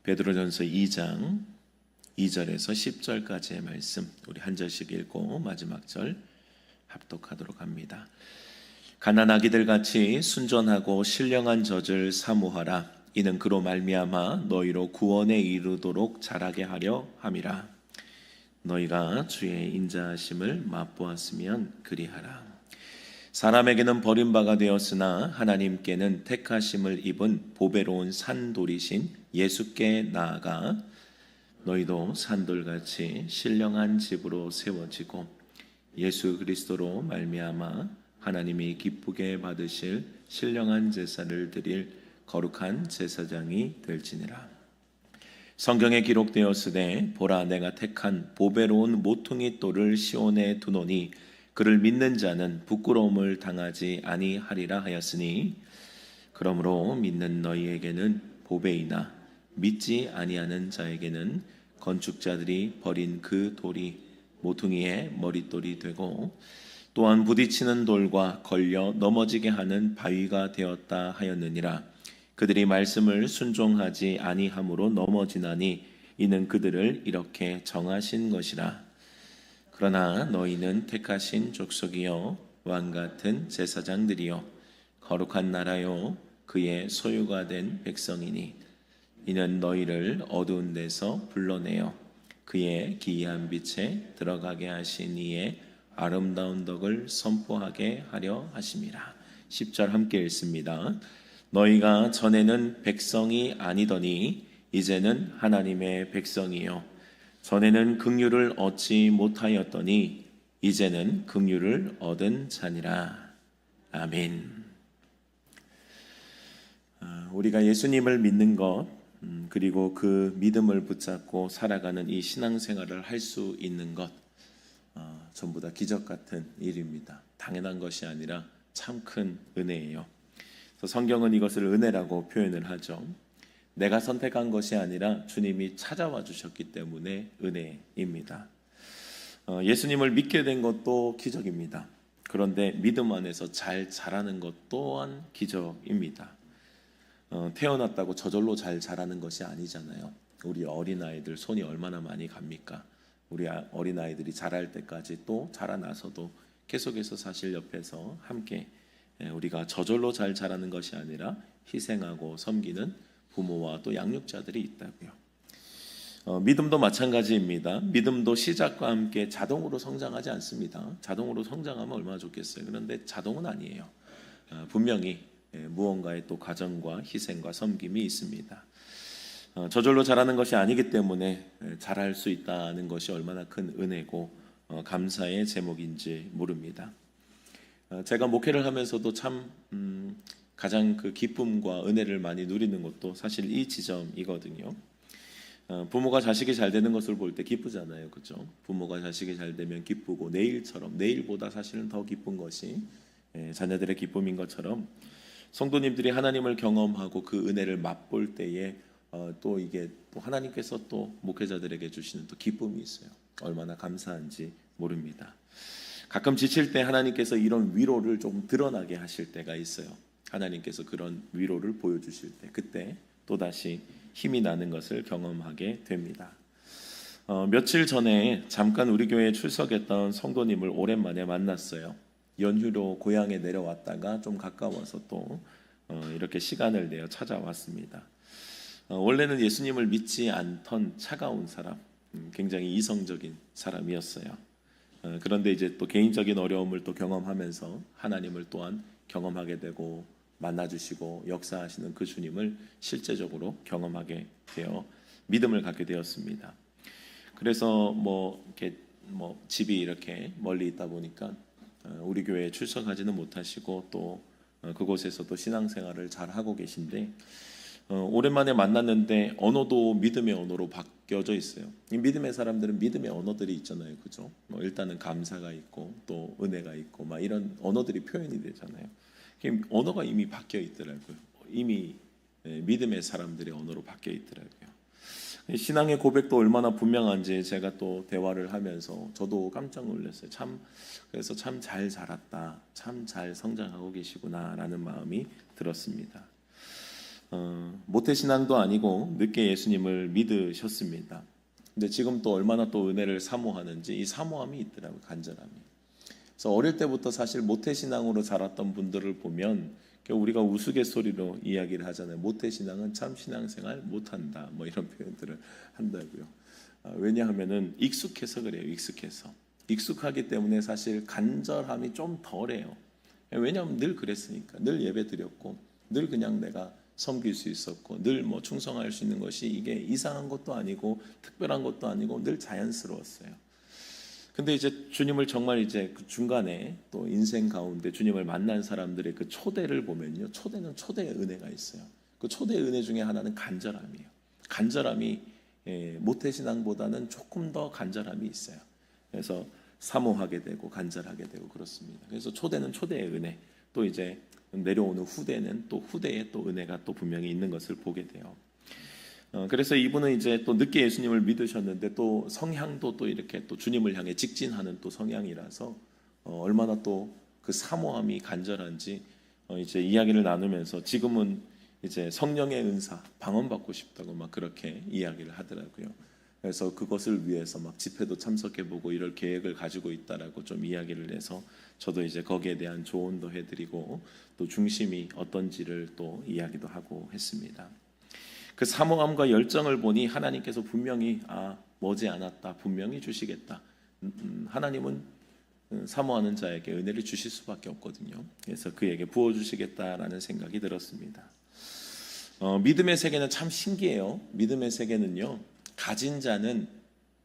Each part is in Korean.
베드로전서 2장 2절에서 10절까지의 말씀 우리 한 절씩 읽고 마지막 절 합독하도록 합니다. 가난아기들 같이 순전하고 신령한 젖을 사모하라. 이는 그로 말미암아 너희로 구원에 이르도록 자라게 하려 함이라. 너희가 주의 인자하심을 맛보았으면 그리하라. 사람에게는 버림바가 되었으나 하나님께는 택하심을 입은 보배로운 산돌이신 예수께 나아가 너희도 산돌같이 신령한 집으로 세워지고 예수 그리스도로 말미암아 하나님이 기쁘게 받으실 신령한 제사를 드릴 거룩한 제사장이 될지니라. 성경에 기록되었으되 보라 내가 택한 보배로운 모퉁이 돌을 시온에 두노니 그를 믿는 자는 부끄러움을 당하지 아니하리라 하였으니 그러므로 믿는 너희에게는 보배이나 믿지 아니하는 자에게는 건축자들이 버린 그 돌이 모퉁이의 머릿돌이 되고 또한 부딪히는 돌과 걸려 넘어지게 하는 바위가 되었다 하였느니라. 그들이 말씀을 순종하지 아니함으로 넘어지나니 이는 그들을 이렇게 정하신 것이라. 그러나 너희는 택하신 족속이요 왕같은 제사장들이요 거룩한 나라요 그의 소유가 된 백성이니 이는 너희를 어두운 데서 불러내어 그의 기이한 빛에 들어가게 하신 이의 아름다운 덕을 선포하게 하려 하심이라. 10절 함께 읽습니다. 너희가 전에는 백성이 아니더니 이제는 하나님의 백성이요 전에는 긍휼을 얻지 못하였더니 이제는 긍휼을 얻은 자니라. 아멘. 우리가 예수님을 믿는 것 그리고 그 믿음을 붙잡고 살아가는 이 신앙생활을 할 수 있는 것 전부 다 기적 같은 일입니다. 당연한 것이 아니라 참 큰 은혜예요. 그래서 성경은 이것을 은혜라고 표현을 하죠. 내가 선택한 것이 아니라 주님이 찾아와 주셨기 때문에 은혜입니다. 예수님을 믿게 된 것도 기적입니다. 그런데 믿음 안에서 잘 자라는 것 또한 기적입니다. 태어났다고 저절로 잘 자라는 것이 아니잖아요. 우리 어린아이들 손이 얼마나 많이 갑니까? 우리 어린아이들이 자랄 때까지 또 자라나서도 계속해서 사실 옆에서 함께 우리가 저절로 잘 자라는 것이 아니라 희생하고 섬기는 부모와 또 양육자들이 있다고요. 믿음도 마찬가지입니다. 믿음도 시작과 함께 자동으로 성장하지 않습니다. 자동으로 성장하면 얼마나 좋겠어요. 그런데 자동은 아니에요. 분명히 무언가의 또 과정과 희생과 섬김이 있습니다. 저절로 자라는 것이 아니기 때문에 잘할 수 있다는 것이 얼마나 큰 은혜고 감사의 제목인지 모릅니다. 제가 목회를 하면서도 참 가장 그 기쁨과 은혜를 많이 누리는 것도 사실 이 지점이거든요. 부모가 자식이 잘 되는 것을 볼 때 기쁘잖아요, 그렇죠? 부모가 자식이 잘 되면 기쁘고 내일보다 사실은 더 기쁜 것이 자녀들의 기쁨인 것처럼 성도님들이 하나님을 경험하고 그 은혜를 맛볼 때에 또 이게 또 하나님께서 또 목회자들에게 주시는 또 기쁨이 있어요. 얼마나 감사한지 모릅니다. 가끔 지칠 때 하나님께서 이런 위로를 좀 드러나게 하실 때가 있어요. 하나님께서 그런 위로를 보여주실 때 그때 또다시 힘이 나는 것을 경험하게 됩니다. 며칠 전에 잠깐 우리 교회에 출석했던 성도님을 오랜만에 만났어요. 연휴로 고향에 내려왔다가 좀 가까워서 또 이렇게 시간을 내어 찾아왔습니다. 원래는 예수님을 믿지 않던 차가운 사람, 굉장히 이성적인 사람이었어요. 그런데 이제 또 개인적인 어려움을 또 경험하면서 하나님을 또한 경험하게 되고 만나주시고 역사하시는 그 주님을 실제적으로 경험하게 되어 믿음을 갖게 되었습니다. 그래서 이렇게 집이 이렇게 멀리 있다 보니까 우리 교회에 출석하지는 못하시고 또 그곳에서도 신앙생활을 잘 하고 계신데 오랜만에 만났는데 언어도 믿음의 언어로 바뀌어져 있어요. 이 믿음의 사람들은 믿음의 언어들이 있잖아요, 그죠? 일단은 감사가 있고 또 은혜가 있고 막 이런 언어들이 표현이 되잖아요. 언어가 이미 바뀌어 있더라고요. 이미 믿음의 사람들의 언어로 바뀌어 있더라고요. 신앙의 고백도 얼마나 분명한지 제가 또 대화를 하면서 저도 깜짝 놀랐어요. 그래서 참 잘 자랐다, 참 잘 성장하고 계시구나라는 마음이 들었습니다. 모태신앙도 아니고 늦게 예수님을 믿으셨습니다. 근데 지금 또 얼마나 또 은혜를 사모하는지 이 사모함이 있더라고요. 간절함이. 그래서 어릴 때부터 사실 모태신앙으로 자랐던 분들을 보면 우리가 우스갯소리로 이야기를 하잖아요. 모태신앙은 참 신앙생활 못한다. 뭐 이런 표현들을 한다고요. 왜냐하면은 익숙해서 그래요. 익숙하기 때문에 사실 간절함이 좀 덜해요. 왜냐하면 늘 그랬으니까. 늘 예배 드렸고 늘 그냥 내가 섬길 수 있었고 늘 뭐 충성할 수 있는 것이 이게 이상한 것도 아니고 특별한 것도 아니고 늘 자연스러웠어요. 근데 이제 주님을 정말 이제 그 중간에 또 인생 가운데 주님을 만난 사람들의 그 초대를 보면요. 초대는 초대의 은혜가 있어요. 그 초대의 은혜 중에 하나는 간절함이에요. 간절함이 모태신앙보다는 조금 더 간절함이 있어요. 그래서 사모하게 되고 간절하게 되고 그렇습니다. 그래서 초대는 초대의 은혜, 또 이제 내려오는 후대는 또 후대의 또 은혜가 또 분명히 있는 것을 보게 돼요. 그래서 이분은 이제 또 늦게 예수님을 믿으셨는데 또 성향도 또 이렇게 또 주님을 향해 직진하는 또 성향이라서 얼마나 또 그 사모함이 간절한지 이제 이야기를 나누면서 지금은 이제 성령의 은사 방언받고 싶다고 막 그렇게 이야기를 하더라고요. 그래서 그것을 위해서 막 집회도 참석해보고 이럴 계획을 가지고 있다라고 좀 이야기를 해서 저도 이제 거기에 대한 조언도 해드리고 또 중심이 어떤지를 또 이야기도 하고 했습니다. 그 사모함과 열정을 보니 하나님께서 분명히 머지않았다, 분명히 주시겠다. 하나님은 사모하는 자에게 은혜를 주실 수밖에 없거든요. 그래서 그에게 부어주시겠다라는 생각이 들었습니다. 믿음의 세계는 참 신기해요. 믿음의 세계는요, 가진 자는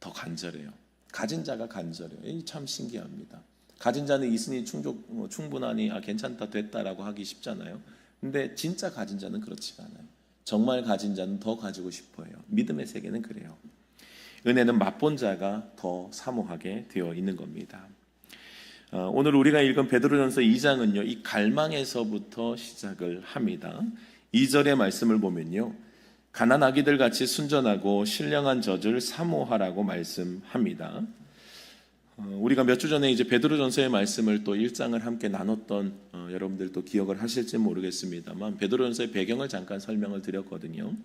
더 간절해요. 가진 자가 간절해요. 이 참 신기합니다. 가진 자는 있으니 충분하니 괜찮다 됐다라고 하기 쉽잖아요. 근데 진짜 가진 자는 그렇지가 않아요. 정말 가진 자는 더 가지고 싶어요. 믿음의 세계는 그래요. 은혜는 맛본 자가 더 사모하게 되어 있는 겁니다. 오늘 우리가 읽은 베드로전서 2장은요, 이 갈망에서부터 시작을 합니다. 2절의 말씀을 보면요, 가난 아기들 같이 순전하고 신령한 젖을 사모하라고 말씀합니다. 우리가 몇 주 전에 이제 베드로전서의 말씀을 또 1장을 함께 나눴던 여러분들 또 기억을 하실지 모르겠습니다만 베드로전서의 배경을 잠깐 설명을 드렸거든요.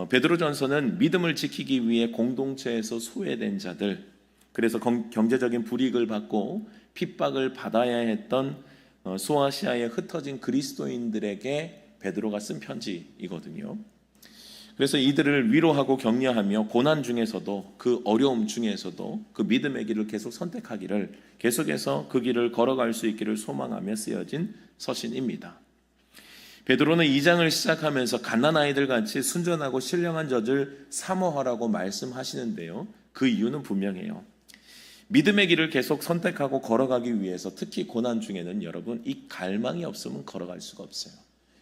베드로전서는 믿음을 지키기 위해 공동체에서 소외된 자들, 그래서 경제적인 불이익을 받고 핍박을 받아야 했던 소아시아에 흩어진 그리스도인들에게 베드로가 쓴 편지이거든요. 그래서 이들을 위로하고 격려하며 고난 중에서도 그 어려움 중에서도 그 믿음의 길을 계속 선택하기를, 계속해서 그 길을 걸어갈 수 있기를 소망하며 쓰여진 서신입니다. 베드로는 2장을 시작하면서 갓난아이들 같이 순전하고 신령한 젖을 사모하라고 말씀하시는데요, 그 이유는 분명해요. 믿음의 길을 계속 선택하고 걸어가기 위해서 특히 고난 중에는 여러분 이 갈망이 없으면 걸어갈 수가 없어요.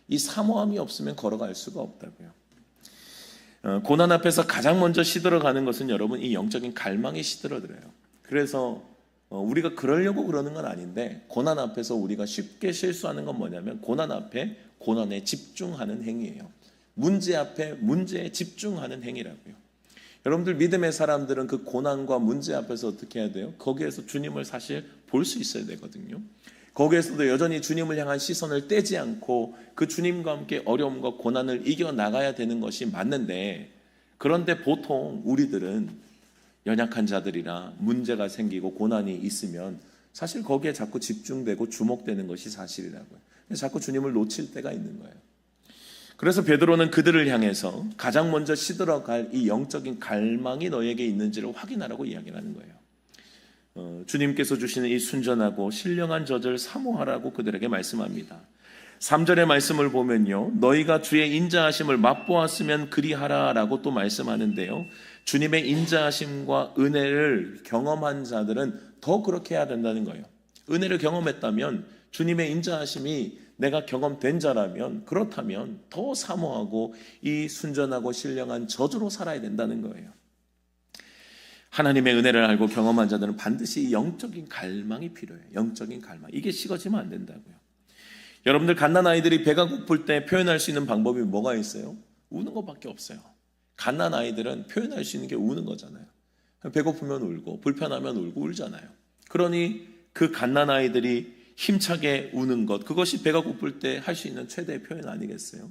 이 사모함이 없으면 걸어갈 수가 없다고요. 고난 앞에서 가장 먼저 시들어가는 것은 여러분 이 영적인 갈망이 시들어들어요. 그래서 우리가 그러려고 그러는 건 아닌데 고난 앞에서 우리가 쉽게 실수하는 건 뭐냐면 고난 앞에 고난에 집중하는 행위예요. 문제 앞에 문제에 집중하는 행위라고요. 여러분들 믿음의 사람들은 그 고난과 문제 앞에서 어떻게 해야 돼요? 거기에서 주님을 사실 볼 수 있어야 되거든요. 거기에서도 여전히 주님을 향한 시선을 떼지 않고 그 주님과 함께 어려움과 고난을 이겨나가야 되는 것이 맞는데, 그런데 보통 우리들은 연약한 자들이라 문제가 생기고 고난이 있으면 사실 거기에 자꾸 집중되고 주목되는 것이 사실이라고요. 자꾸 주님을 놓칠 때가 있는 거예요. 그래서 베드로는 그들을 향해서 가장 먼저 시들어갈 이 영적인 갈망이 너에게 있는지를 확인하라고 이야기를 하는 거예요. 주님께서 주시는 이 순전하고 신령한 젖을 사모하라고 그들에게 말씀합니다. 3절의 말씀을 보면요, 너희가 주의 인자하심을 맛보았으면 그리하라라고 또 말씀하는데요, 주님의 인자하심과 은혜를 경험한 자들은 더 그렇게 해야 된다는 거예요. 은혜를 경험했다면, 주님의 인자하심이 내가 경험된 자라면, 그렇다면 더 사모하고 이 순전하고 신령한 젖으로 살아야 된다는 거예요. 하나님의 은혜를 알고 경험한 자들은 반드시 영적인 갈망이 필요해요. 영적인 갈망. 이게 식어지면 안 된다고요. 여러분들 갓난아이들이 배가 고플 때 표현할 수 있는 방법이 뭐가 있어요? 우는 것밖에 없어요. 갓난아이들은 표현할 수 있는 게 우는 거잖아요. 배고프면 울고 불편하면 울고 울잖아요. 그러니 그 갓난아이들이 힘차게 우는 것, 그것이 배가 고플 때 할 수 있는 최대의 표현 아니겠어요?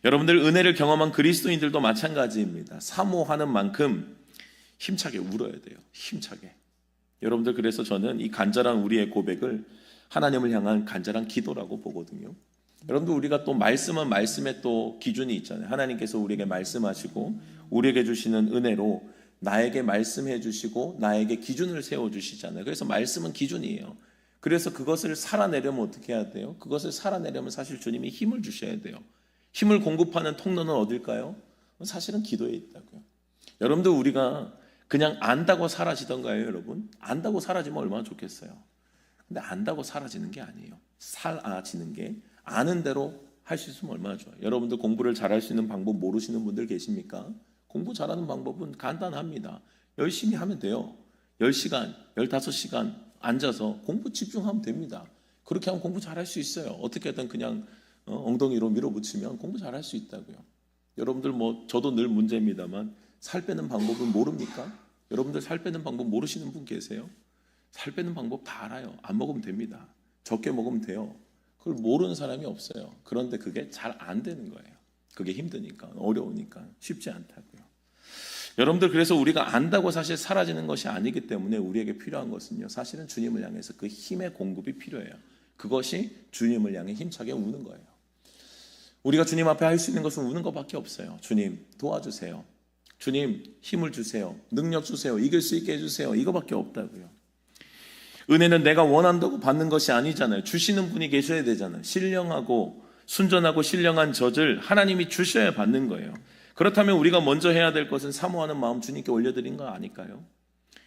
여러분들 은혜를 경험한 그리스도인들도 마찬가지입니다. 사모하는 만큼 힘차게 울어야 돼요. 힘차게. 여러분들, 그래서 저는 이 간절한 우리의 고백을 하나님을 향한 간절한 기도라고 보거든요. 여러분들, 우리가 또 말씀은 말씀에 또 기준이 있잖아요. 하나님께서 우리에게 말씀하시고 우리에게 주시는 은혜로 나에게 말씀해 주시고 나에게 기준을 세워주시잖아요. 그래서 말씀은 기준이에요. 그래서 그것을 살아내려면 어떻게 해야 돼요? 그것을 살아내려면 사실 주님이 힘을 주셔야 돼요. 힘을 공급하는 통로는 어딜까요? 사실은 기도에 있다고요. 여러분들, 우리가 그냥 안다고 사라지던가요, 여러분? 안다고 사라지면 얼마나 좋겠어요. 근데 안다고 사라지는 게 아니에요. 사라지는 게 아는 대로 할 수 있으면 얼마나 좋아요. 여러분들 공부를 잘할 수 있는 방법 모르시는 분들 계십니까? 공부 잘하는 방법은 간단합니다. 열심히 하면 돼요. 10시간, 15시간 앉아서 공부 집중하면 됩니다. 그렇게 하면 공부 잘할 수 있어요. 어떻게든 그냥 엉덩이로 밀어붙이면 공부 잘할 수 있다고요. 여러분들, 저도 늘 문제입니다만 살 빼는 방법은 모릅니까? 여러분들 살 빼는 방법 모르시는 분 계세요? 살 빼는 방법 다 알아요. 안 먹으면 됩니다. 적게 먹으면 돼요. 그걸 모르는 사람이 없어요. 그런데 그게 잘 안 되는 거예요. 그게 힘드니까, 어려우니까, 쉽지 않다고요. 여러분들, 그래서 우리가 안다고 사실 사라지는 것이 아니기 때문에 우리에게 필요한 것은요, 사실은 주님을 향해서 그 힘의 공급이 필요해요. 그것이 주님을 향해 힘차게 우는 거예요. 우리가 주님 앞에 할 수 있는 것은 우는 것밖에 없어요. 주님 도와주세요. 주님 힘을 주세요. 능력 주세요. 이길 수 있게 해주세요. 이거밖에 없다고요. 은혜는 내가 원한다고 받는 것이 아니잖아요. 주시는 분이 계셔야 되잖아요. 신령하고 순전하고 신령한 젖을 하나님이 주셔야 받는 거예요. 그렇다면 우리가 먼저 해야 될 것은 사모하는 마음 주님께 올려드린 거 아닐까요?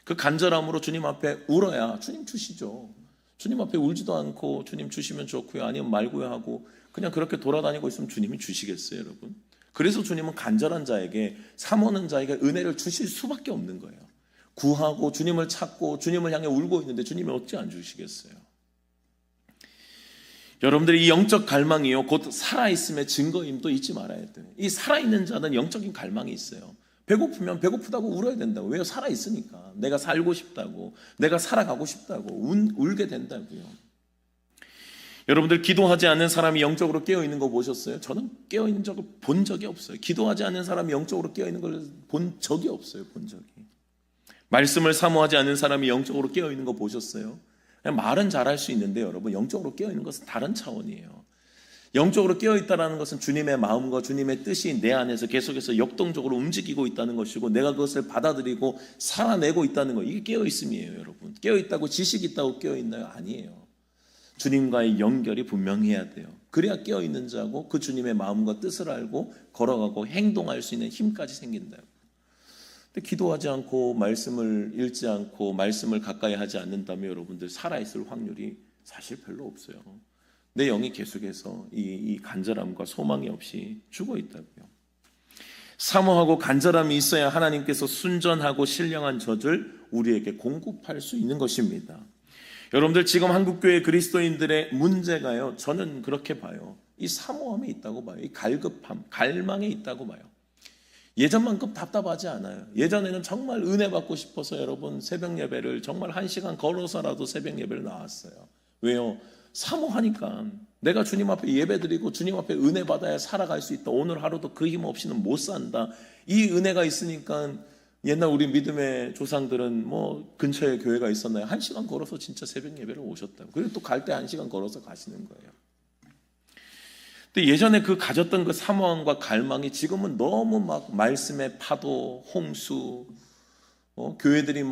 그 간절함으로 주님 앞에 울어야 주님 주시죠. 주님 앞에 울지도 않고 주님 주시면 좋고요, 아니면 말고요 하고 그냥 그렇게 돌아다니고 있으면 주님이 주시겠어요, 여러분? 그래서 주님은 간절한 자에게, 사모하는 자에게 은혜를 주실 수밖에 없는 거예요. 구하고 주님을 찾고 주님을 향해 울고 있는데 주님이 어찌 안 주시겠어요? 여러분들이 이 영적 갈망이요, 곧 살아있음의 증거임도 잊지 말아야 돼요. 이 살아있는 자는 영적인 갈망이 있어요. 배고프면 배고프다고 울어야 된다고. 왜요? 살아있으니까. 내가 살고 싶다고, 내가 살아가고 싶다고 울게 된다고요. 여러분들, 기도하지 않는 사람이 영적으로 깨어있는 거 보셨어요? 저는 깨어있는 적을 본 적이 없어요. 기도하지 않는 사람이 영적으로 깨어있는 걸 본 적이 없어요. 본 적이. 말씀을 사모하지 않는 사람이 영적으로 깨어있는 거 보셨어요? 그냥 말은 잘할 수 있는데 여러분, 영적으로 깨어있는 것은 다른 차원이에요. 영적으로 깨어있다는 것은 주님의 마음과 주님의 뜻이 내 안에서 계속해서 역동적으로 움직이고 있다는 것이고, 내가 그것을 받아들이고 살아내고 있다는 거, 이게 깨어있음이에요. 여러분, 깨어있다고 지식이 있다고 깨어있나요? 아니에요. 주님과의 연결이 분명해야 돼요. 그래야 깨어있는 자고 그 주님의 마음과 뜻을 알고 걸어가고 행동할 수 있는 힘까지 생긴다고. 근데 기도하지 않고 말씀을 읽지 않고 말씀을 가까이 하지 않는다면 여러분들 살아있을 확률이 사실 별로 없어요. 내 영이 계속해서 이 간절함과 소망이 없이 죽어 있다고요. 사모하고 간절함이 있어야 하나님께서 순전하고 신령한 젖을 우리에게 공급할 수 있는 것입니다. 여러분들, 지금 한국교회 그리스도인들의 문제가요, 저는 그렇게 봐요. 이 사모함에 있다고 봐요. 이 갈급함, 갈망에 있다고 봐요. 예전만큼 답답하지 않아요. 예전에는 정말 은혜 받고 싶어서 여러분 새벽 예배를 정말 1시간 걸어서라도 새벽 예배를 나왔어요. 왜요? 사모하니까. 내가 주님 앞에 예배드리고 주님 앞에 은혜 받아야 살아갈 수 있다. 오늘 하루도 그 힘 없이는 못 산다. 이 은혜가 있으니까 옛날 우리 믿음의 조상들은 근처에 교회가 있었나요? 1시간 걸어서 진짜 새벽 예배를 오셨다고. 그리고 또 갈 때 1시간 걸어서 가시는 거예요. 근데 예전에 그 가졌던 그 사모함과 갈망이 지금은 너무 막 말씀의 파도, 홍수, 교회들이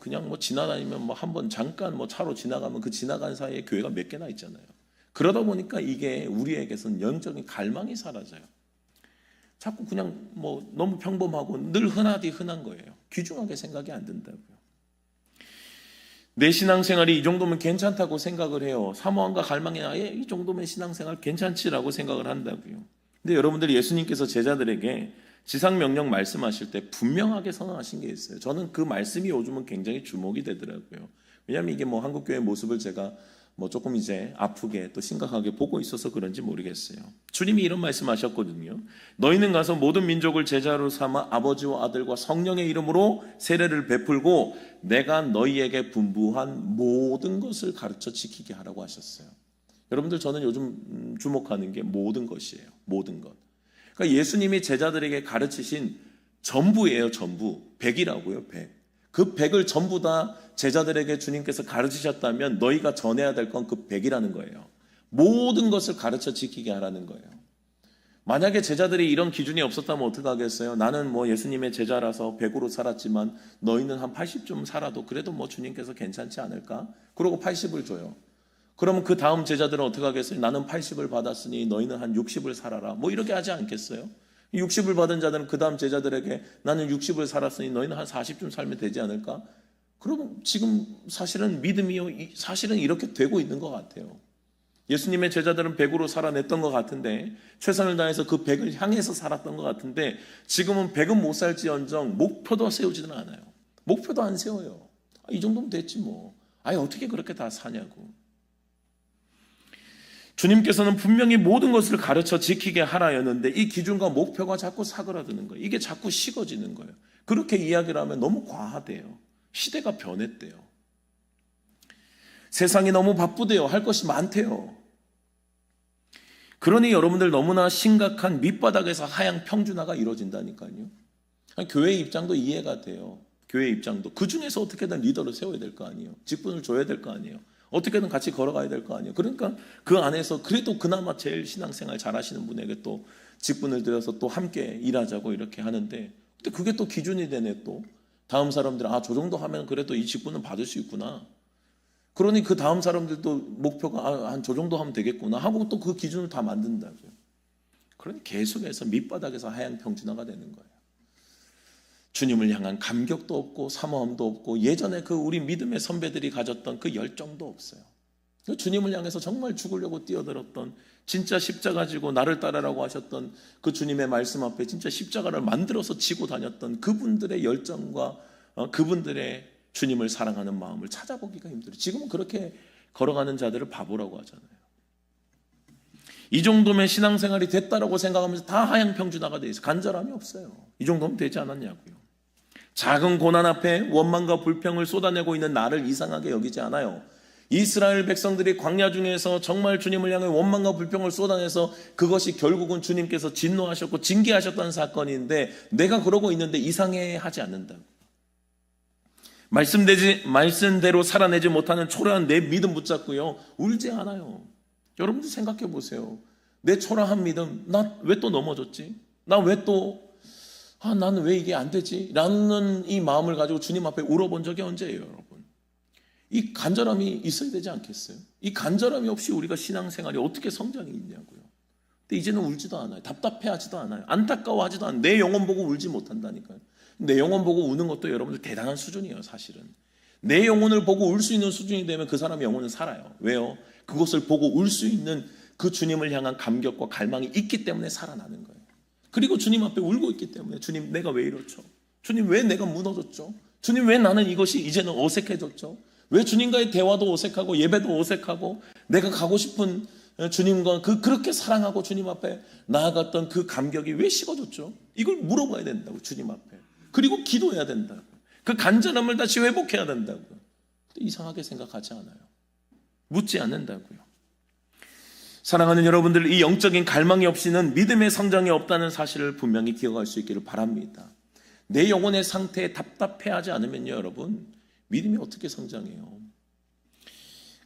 그냥 지나다니면 한번 잠깐 차로 지나가면 그 지나간 사이에 교회가 몇 개나 있잖아요. 그러다 보니까 이게 우리에게서는 영적인 갈망이 사라져요. 자꾸 그냥 너무 평범하고 늘 흔하디 흔한 거예요. 귀중하게 생각이 안 된다고요. 내 신앙생활이 이 정도면 괜찮다고 생각을 해요. 사모함과 갈망이 이 정도면 신앙생활 괜찮지라고 생각을 한다고요. 근데 여러분들이 예수님께서 제자들에게 지상명령 말씀하실 때 분명하게 선언하신 게 있어요. 저는 그 말씀이 요즘은 굉장히 주목이 되더라고요. 왜냐하면 이게 한국교회의 모습을 제가 조금 이제 아프게 또 심각하게 보고 있어서 그런지 모르겠어요. 주님이 이런 말씀하셨거든요. 너희는 가서 모든 민족을 제자로 삼아 아버지와 아들과 성령의 이름으로 세례를 베풀고 내가 너희에게 분부한 모든 것을 가르쳐 지키게 하라고 하셨어요. 여러분들, 저는 요즘 주목하는 게 모든 것이에요. 모든 것. 그러니까 예수님이 제자들에게 가르치신 전부예요. 전부. 100이라고요. 100. 그 100을 전부 다 제자들에게 주님께서 가르치셨다면 너희가 전해야 될 건 그 100이라는 거예요. 모든 것을 가르쳐 지키게 하라는 거예요. 만약에 제자들이 이런 기준이 없었다면 어떡하겠어요? 나는 뭐 예수님의 제자라서 100으로 살았지만 너희는 한 80좀 살아도 그래도 뭐 주님께서 괜찮지 않을까? 그러고 80을 줘요. 그러면 그 다음 제자들은 어떻게 하겠어요? 나는 80을 받았으니 너희는 한 60을 살아라. 뭐 이렇게 하지 않겠어요? 60을 받은 자들은 그 다음 제자들에게 나는 60을 살았으니 너희는 한 40좀 살면 되지 않을까? 그러면 지금 사실은 믿음이 사실은 이렇게 되고 있는 것 같아요. 예수님의 제자들은 100으로 살아냈던 것 같은데 최선을 다해서 그 100을 향해서 살았던 것 같은데 지금은 100은 못 살지언정 목표도 세우지는 않아요. 목표도 안 세워요. 이 정도면 됐지 뭐. 아니 어떻게 그렇게 다 사냐고. 주님께서는 분명히 모든 것을 가르쳐 지키게 하라였는데 이 기준과 목표가 자꾸 사그라드는 거예요. 이게 자꾸 식어지는 거예요. 그렇게 이야기를 하면 너무 과하대요. 시대가 변했대요. 세상이 너무 바쁘대요. 할 것이 많대요. 그러니 여러분들 너무나 심각한 밑바닥에서 하향 평준화가 이루어진다니까요. 교회 입장도 이해가 돼요. 교회 입장도. 그 중에서 어떻게든 리더를 세워야 될 거 아니에요. 직분을 줘야 될 거 아니에요. 어떻게든 같이 걸어가야 될 거 아니에요. 그러니까 그 안에서 그래도 그나마 제일 신앙생활 잘하시는 분에게 또 직분을 들여서 또 함께 일하자고 이렇게 하는데 근데 그게 또 기준이 되네 또. 다음 사람들은 저 정도 하면 그래도 이 직분은 받을 수 있구나. 그러니 그 다음 사람들도 목표가 한 저 정도 하면 되겠구나 하고 또 그 기준을 다 만든다고요. 그러니 계속해서 밑바닥에서 하향 평준화가 되는 거예요. 주님을 향한 감격도 없고 사모함도 없고 예전에 그 우리 믿음의 선배들이 가졌던 그 열정도 없어요. 주님을 향해서 정말 죽으려고 뛰어들었던 진짜 십자가 지고 나를 따르라고 하셨던 그 주님의 말씀 앞에 진짜 십자가를 만들어서 지고 다녔던 그분들의 열정과 그분들의 주님을 사랑하는 마음을 찾아보기가 힘들어요. 지금은 그렇게 걸어가는 자들을 바보라고 하잖아요. 이 정도면 신앙생활이 됐다라고 생각하면서 다 하향 평준화가 돼 있어요. 간절함이 없어요. 이 정도면 되지 않았냐고요. 작은 고난 앞에 원망과 불평을 쏟아내고 있는 나를 이상하게 여기지 않아요. 이스라엘 백성들이 광야 중에서 정말 주님을 향해 원망과 불평을 쏟아내서 그것이 결국은 주님께서 진노하셨고 징계하셨다는 사건인데 내가 그러고 있는데 이상해하지 않는다고. 말씀대로 살아내지 못하는 초라한 내 믿음 붙잡고요. 울지 않아요. 여러분들 생각해 보세요. 내 초라한 믿음, 나 왜 또 넘어졌지? 나 왜 또 나는 왜 이게 안 되지? 라는 이 마음을 가지고 주님 앞에 울어본 적이 언제예요, 여러분? 이 간절함이 있어야 되지 않겠어요? 이 간절함이 없이 우리가 신앙생활이 어떻게 성장이 있냐고요. 근데 이제는 울지도 않아요. 답답해하지도 않아요. 안타까워하지도 않아요. 내 영혼 보고 울지 못한다니까요. 내 영혼 보고 우는 것도 여러분들 대단한 수준이에요, 사실은. 내 영혼을 보고 울 수 있는 수준이 되면 그 사람의 영혼은 살아요. 왜요? 그것을 보고 울 수 있는 그 주님을 향한 감격과 갈망이 있기 때문에 살아나는 거예요. 그리고 주님 앞에 울고 있기 때문에 주님 내가 왜 이렇죠? 주님 왜 내가 무너졌죠? 주님 왜 나는 이것이 이제는 어색해졌죠? 왜 주님과의 대화도 어색하고 예배도 어색하고 내가 가고 싶은 주님과 그렇게 사랑하고 주님 앞에 나아갔던 그 감격이 왜 식어졌죠? 이걸 물어봐야 된다고 주님 앞에. 그리고 기도해야 된다고. 그 간절함을 다시 회복해야 된다고요. 이상하게 생각하지 않아요. 묻지 않는다고요. 사랑하는 여러분들, 이 영적인 갈망이 없이는 믿음의 성장이 없다는 사실을 분명히 기억할 수 있기를 바랍니다. 내 영혼의 상태에 답답해하지 않으면요, 여러분, 믿음이 어떻게 성장해요?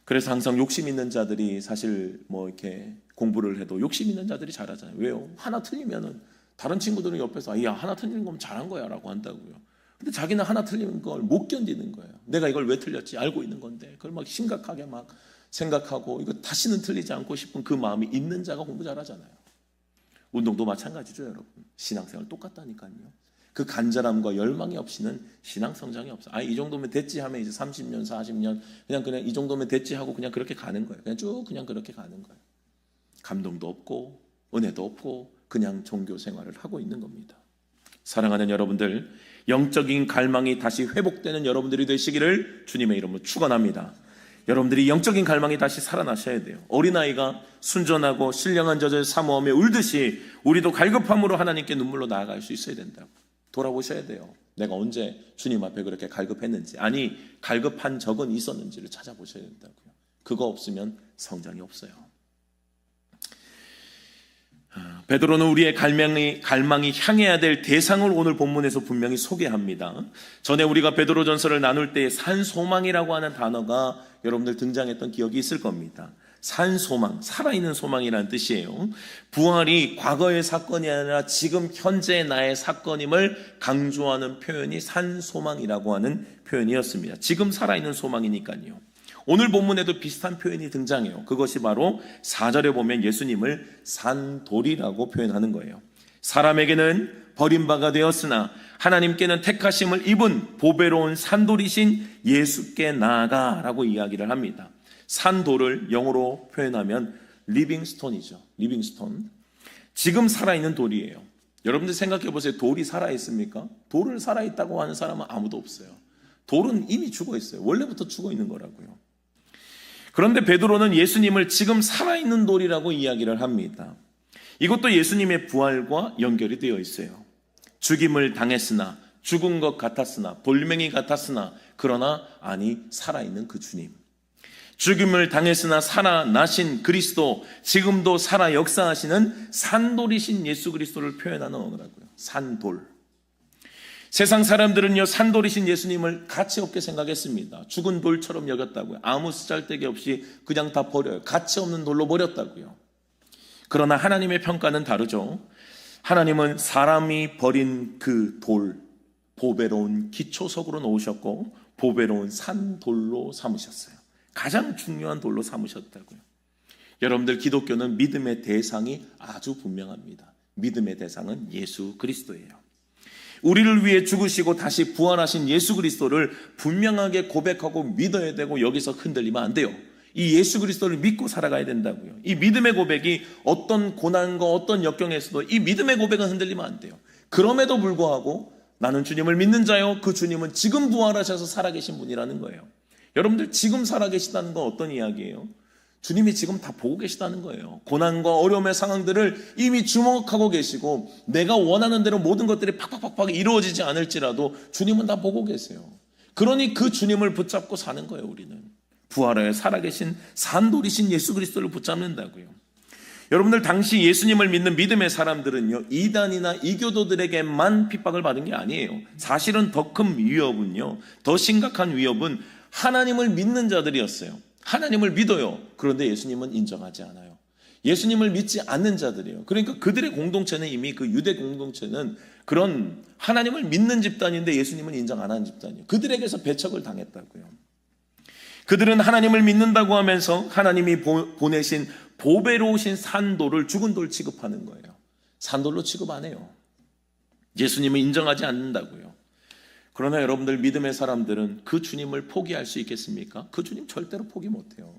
그래서 항상 욕심 있는 자들이 사실 뭐 이렇게 공부를 해도 욕심 있는 자들이 잘하잖아요. 왜요? 하나 틀리면은 다른 친구들은 옆에서 야 하나 틀리는 거면 잘한 거야 라고 한다고요. 근데 자기는 하나 틀리는 걸 못 견디는 거예요. 내가 이걸 왜 틀렸지 알고 있는 건데 그걸 막 심각하게 막 생각하고 이거 다시는 틀리지 않고 싶은 그 마음이 있는 자가 공부 잘하잖아요. 운동도 마찬가지죠, 여러분. 신앙생활 똑같다니까요. 그 간절함과 열망이 없이는 신앙 성장이 없어요. 이 정도면 됐지 하면 이제 30년, 40년 그냥 이 정도면 됐지 하고 그냥 그렇게 가는 거예요. 그냥 쭉 그냥 그렇게 가는 거예요. 감동도 없고 은혜도 없고 그냥 종교 생활을 하고 있는 겁니다. 사랑하는 여러분들, 영적인 갈망이 다시 회복되는 여러분들이 되시기를 주님의 이름으로 축원합니다. 여러분들이 영적인 갈망이 다시 살아나셔야 돼요. 어린아이가 순전하고 신령한 젖을 사모하며 울듯이 우리도 갈급함으로 하나님께 눈물로 나아갈 수 있어야 된다고. 돌아보셔야 돼요. 내가 언제 주님 앞에 그렇게 갈급했는지, 아니 갈급한 적은 있었는지를 찾아보셔야 된다고요. 그거 없으면 성장이 없어요. 베드로는 우리의 갈망이 향해야 될 대상을 오늘 본문에서 분명히 소개합니다. 전에 우리가 베드로전서를 나눌 때 산소망이라고 하는 단어가 여러분들 등장했던 기억이 있을 겁니다. 산소망, 살아있는 소망이라는 뜻이에요. 부활이 과거의 사건이 아니라 지금 현재 나의 사건임을 강조하는 표현이 산소망이라고 하는 표현이었습니다. 지금 살아있는 소망이니까요. 오늘 본문에도 비슷한 표현이 등장해요. 그것이 바로 4절에 보면 예수님을 산돌이라고 표현하는 거예요. 사람에게는 버림바가 되었으나 하나님께는 택하심을 입은 보배로운 산돌이신 예수께 나아가라고 이야기를 합니다. 산돌을 영어로 표현하면 리빙스톤이죠. 리빙스톤. 지금 살아있는 돌이에요. 여러분들 생각해 보세요. 돌이 살아있습니까? 돌을 살아있다고 하는 사람은 아무도 없어요. 돌은 이미 죽어 있어요. 원래부터 죽어 있는 거라고요. 그런데 베드로는 예수님을 지금 살아있는 돌이라고 이야기를 합니다. 이것도 예수님의 부활과 연결이 되어 있어요. 죽임을 당했으나, 죽은 것 같았으나, 돌멩이 같았으나, 그러나 아니 살아있는 그 주님. 죽임을 당했으나 살아나신 그리스도, 지금도 살아 역사하시는 산돌이신 예수 그리스도를 표현하는 언어라고요. 산돌. 세상 사람들은요, 산돌이신 예수님을 가치 없게 생각했습니다. 죽은 돌처럼 여겼다고요. 아무 쓰잘데기 없이 그냥 다 버려요. 가치 없는 돌로 버렸다고요. 그러나 하나님의 평가는 다르죠. 하나님은 사람이 버린 그 돌, 보배로운 기초석으로 놓으셨고 보배로운 산돌로 삼으셨어요. 가장 중요한 돌로 삼으셨다고요. 여러분들, 기독교는 믿음의 대상이 아주 분명합니다. 믿음의 대상은 예수 그리스도예요. 우리를 위해 죽으시고 다시 부활하신 예수 그리스도를 분명하게 고백하고 믿어야 되고, 여기서 흔들리면 안 돼요. 이 예수 그리스도를 믿고 살아가야 된다고요. 이 믿음의 고백이 어떤 고난과 어떤 역경에서도 이 믿음의 고백은 흔들리면 안 돼요. 그럼에도 불구하고 나는 주님을 믿는 자요, 그 주님은 지금 부활하셔서 살아계신 분이라는 거예요. 여러분들, 지금 살아계시다는 건 어떤 이야기예요? 주님이 지금 다 보고 계시다는 거예요. 고난과 어려움의 상황들을 이미 주목하고 계시고, 내가 원하는 대로 모든 것들이 팍팍팍팍 이루어지지 않을지라도 주님은 다 보고 계세요. 그러니 그 주님을 붙잡고 사는 거예요. 우리는 부활하여 살아계신 산돌이신 예수 그리스도를 붙잡는다고요. 여러분들, 당시 예수님을 믿는 믿음의 사람들은요, 이단이나 이교도들에게만 핍박을 받은 게 아니에요. 사실은 더 큰 위협은요, 더 심각한 위협은 하나님을 믿는 자들이었어요. 하나님을 믿어요. 그런데 예수님은 인정하지 않아요. 예수님을 믿지 않는 자들이에요. 그러니까 그들의 공동체는, 이미 그 유대 공동체는 그런 하나님을 믿는 집단인데 예수님은 인정 안 하는 집단이에요. 그들에게서 배척을 당했다고요. 그들은 하나님을 믿는다고 하면서 하나님이 보내신 보배로우신 산돌을 죽은 돌 취급하는 거예요. 산돌로 취급 안 해요. 예수님을 인정하지 않는다고요. 그러나 여러분들, 믿음의 사람들은 그 주님을 포기할 수 있겠습니까? 그 주님 절대로 포기 못해요.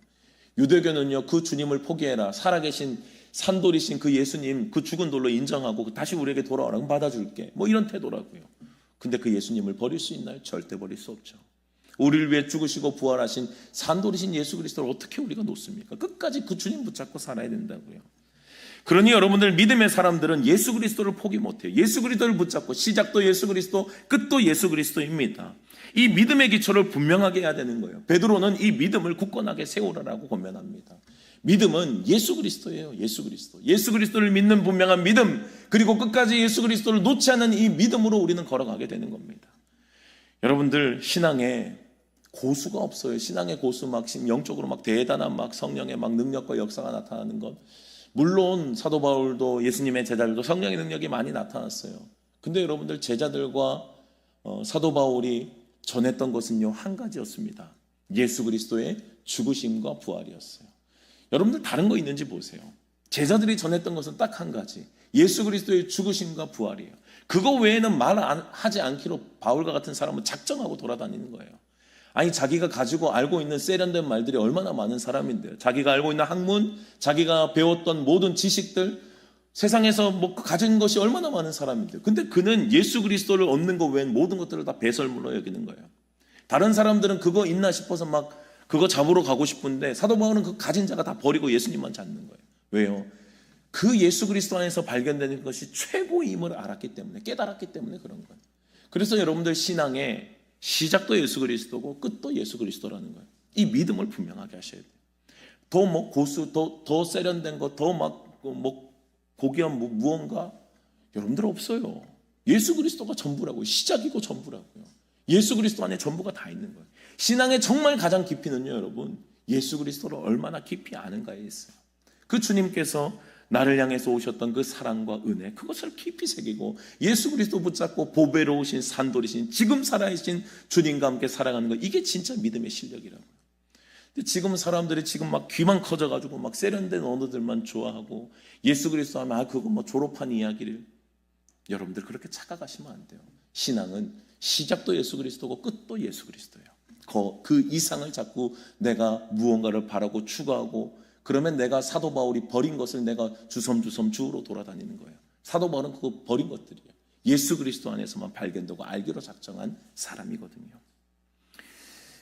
유대교는요, 그 주님을 포기해라, 살아계신 산돌이신 그 예수님, 그 죽은 돌로 인정하고 다시 우리에게 돌아오라, 받아줄게, 뭐 이런 태도라고요. 근데 그 예수님을 버릴 수 있나요? 절대 버릴 수 없죠. 우리를 위해 죽으시고 부활하신 산돌이신 예수 그리스도를 어떻게 우리가 놓습니까? 끝까지 그 주님 붙잡고 살아야 된다고요. 그러니 여러분들, 믿음의 사람들은 예수 그리스도를 포기 못해요. 예수 그리스도를 붙잡고, 시작도 예수 그리스도, 끝도 예수 그리스도입니다. 이 믿음의 기초를 분명하게 해야 되는 거예요. 베드로는 이 믿음을 굳건하게 세우라라고 권면합니다. 믿음은 예수 그리스도예요. 예수 그리스도. 예수 그리스도를 믿는 분명한 믿음, 그리고 끝까지 예수 그리스도를 놓지 않는 이 믿음으로 우리는 걸어가게 되는 겁니다. 여러분들, 신앙에 고수가 없어요. 신앙의 고수, 막 영적으로 막 대단한 막 성령의 막 능력과 역사가 나타나는 것. 물론 사도 바울도, 예수님의 제자들도 성령의 능력이 많이 나타났어요. 근데 여러분들, 제자들과 사도 바울이 전했던 것은요, 한 가지였습니다. 예수 그리스도의 죽으심과 부활이었어요. 여러분들, 다른 거 있는지 보세요. 제자들이 전했던 것은 딱 한 가지, 예수 그리스도의 죽으심과 부활이에요. 그거 외에는 말하지 않기로 바울과 같은 사람은 작정하고 돌아다니는 거예요. 아니, 자기가 가지고 알고 있는 세련된 말들이 얼마나 많은 사람인데요. 자기가 알고 있는 학문, 자기가 배웠던 모든 지식들, 세상에서 뭐 가진 것이 얼마나 많은 사람인데요. 근데 그는 예수 그리스도를 얻는 것 외엔 모든 것들을 다 배설물로 여기는 거예요. 다른 사람들은 그거 있나 싶어서 막 그거 잡으러 가고 싶은데, 사도 바울은 그 가진 자가 다 버리고 예수님만 찾는 거예요. 왜요? 그 예수 그리스도 안에서 발견되는 것이 최고임을 알았기 때문에, 깨달았기 때문에 그런 거예요. 그래서 여러분들, 신앙에 시작도 예수 그리스도고 끝도 예수 그리스도라는 거예요. 이 믿음을 분명하게 하셔야 돼요. 더 뭐 고수, 더 세련된 거, 더 막 뭐 고귀한 무언가 여러분들 없어요. 예수 그리스도가 전부라고요. 시작이고 전부라고요. 예수 그리스도 안에 전부가 다 있는 거예요. 신앙의 정말 가장 깊이는요, 여러분, 예수 그리스도를 얼마나 깊이 아는가에 있어요. 그 주님께서 나를 향해서 오셨던 그 사랑과 은혜, 그것을 깊이 새기고 예수 그리스도 붙잡고 보배로우신 산돌이신 지금 살아계신 주님과 함께 살아가는 것, 이게 진짜 믿음의 실력이라고요. 근데 지금 사람들이 지금 막 귀만 커져가지고 막 세련된 언어들만 좋아하고 예수 그리스도 하면 그거 뭐 졸업한 이야기를, 여러분들 그렇게 착각하시면 안 돼요. 신앙은 시작도 예수 그리스도고 끝도 예수 그리스도예요. 그 이상을 자꾸 내가 무언가를 바라고 추구하고, 그러면 내가 사도 바울이 버린 것을 내가 주섬주섬 주우러 돌아다니는 거예요. 사도 바울은 그거 버린 것들이에요. 예수 그리스도 안에서만 발견되고 알기로 작정한 사람이거든요.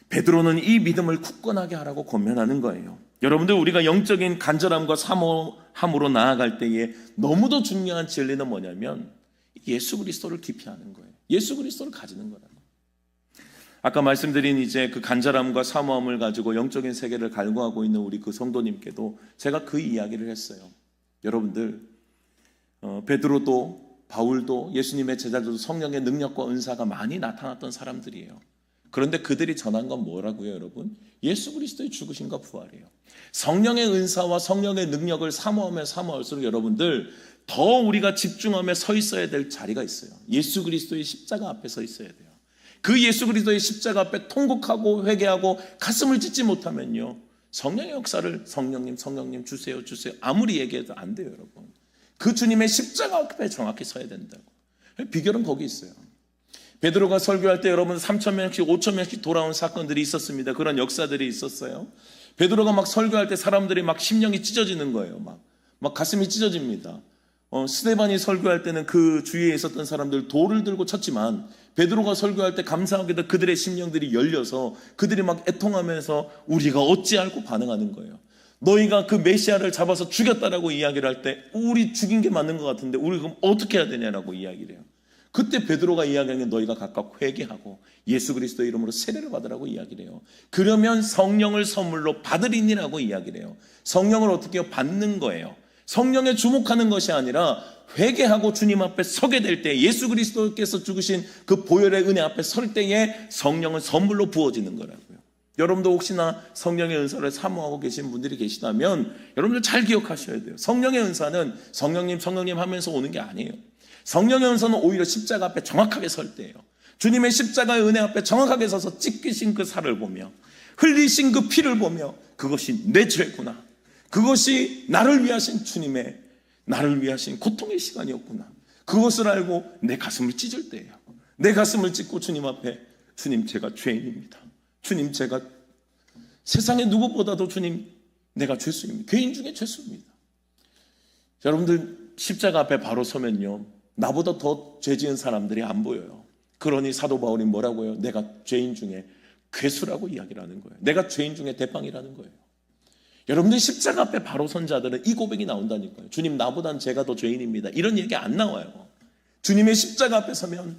베드로는 이 믿음을 굳건하게 하라고 권면하는 거예요. 여러분들, 우리가 영적인 간절함과 사모함으로 나아갈 때에 너무도 중요한 진리는 뭐냐면 예수 그리스도를 깊이 아는 거예요. 예수 그리스도를 가지는 거라고. 아까 말씀드린 이제 그 간절함과 사모함을 가지고 영적인 세계를 갈구하고 있는 우리 그 성도님께도 제가 그 이야기를 했어요. 여러분들, 베드로도 바울도 예수님의 제자들도 성령의 능력과 은사가 많이 나타났던 사람들이에요. 그런데 그들이 전한 건 뭐라고요, 여러분? 예수 그리스도의 죽으심과 부활이에요. 성령의 은사와 성령의 능력을 사모하면 사모할수록 여러분들 더 우리가 집중하며 서 있어야 될 자리가 있어요. 예수 그리스도의 십자가 앞에 서 있어야 돼요. 그 예수 그리스도의 십자가 앞에 통곡하고 회개하고 가슴을 찢지 못하면요, 성령의 역사를 성령님 주세요 아무리 얘기해도 안 돼요, 여러분. 그 주님의 십자가 앞에 정확히 서야 된다고. 비결은 거기 있어요. 베드로가 설교할 때 여러분 3,000명씩 5,000명씩 돌아온 사건들이 있었습니다. 그런 역사들이 있었어요. 베드로가 막 설교할 때 사람들이 막 심령이 찢어지는 거예요. 막 가슴이 찢어집니다. 스데반이 설교할 때는 그 주위에 있었던 사람들 돌을 들고 쳤지만, 베드로가 설교할 때 감사하게도 그들의 심령들이 열려서 그들이 막 애통하면서 우리가 어찌 알고 반응하는 거예요. 너희가 그 메시아를 잡아서 죽였다라고 이야기를 할 때 우리 죽인 게 맞는 것 같은데 우리 그럼 어떻게 해야 되냐라고 이야기를 해요. 그때 베드로가 이야기하는 게 너희가 각각 회개하고 예수 그리스도의 이름으로 세례를 받으라고 이야기를 해요. 그러면 성령을 선물로 받으리니라고 이야기를 해요. 성령을 어떻게 해요? 받는 거예요. 성령에 주목하는 것이 아니라 회개하고 주님 앞에 서게 될 때, 예수 그리스도께서 죽으신 그 보혈의 은혜 앞에 설 때에 성령은 선물로 부어지는 거라고요. 여러분도 혹시나 성령의 은사를 사모하고 계신 분들이 계시다면 여러분들 잘 기억하셔야 돼요. 성령의 은사는 성령님 하면서 오는 게 아니에요. 성령의 은사는 오히려 십자가 앞에 정확하게 설 때예요. 주님의 십자가의 은혜 앞에 정확하게 서서 찢기신 그 살을 보며 흘리신 그 피를 보며 그것이 내 죄구나, 그것이 나를 위하신 주님의, 나를 위하신 고통의 시간이었구나, 그것을 알고 내 가슴을 찢을 때예요. 내 가슴을 찢고 주님 앞에, 주님 제가 죄인입니다. 주님 제가 세상의 누구보다도 주님 내가 죄수입니다. 죄인 중에 죄수입니다. 여러분들 십자가 앞에 바로 서면요, 나보다 더 죄 지은 사람들이 안 보여요. 그러니 사도 바울이 뭐라고 해요? 내가 죄인 중에 괴수라고 이야기를 하는 거예요. 내가 죄인 중에 대빵이라는 거예요. 여러분들 십자가 앞에 바로 선 자들은 이 고백이 나온다니까요. 주님 나보단 제가 더 죄인입니다. 이런 얘기 안 나와요. 주님의 십자가 앞에 서면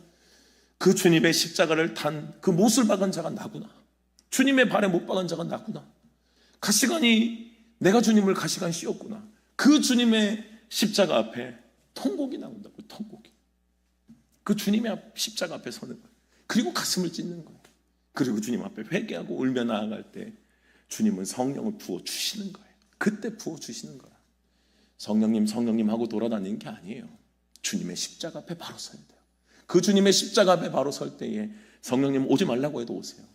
그 주님의 십자가를 탄 그 못을 박은 자가 나구나, 주님의 발에 못 박은 자가 나구나, 가시관이 내가 주님을 가시관 씌웠구나, 그 주님의 십자가 앞에 통곡이 나온다고요. 통곡이. 그 주님의 십자가 앞에 서는 거예요. 그리고 가슴을 찢는 거예요. 그리고 주님 앞에 회개하고 울며 나아갈 때 주님은 성령을 부어주시는 거예요. 그때 부어주시는 거야. 성령님 하고 돌아다니는 게 아니에요. 주님의 십자가 앞에 바로 서야 돼요. 그 주님의 십자가 앞에 바로 설 때에 성령님 오지 말라고 해도 오세요.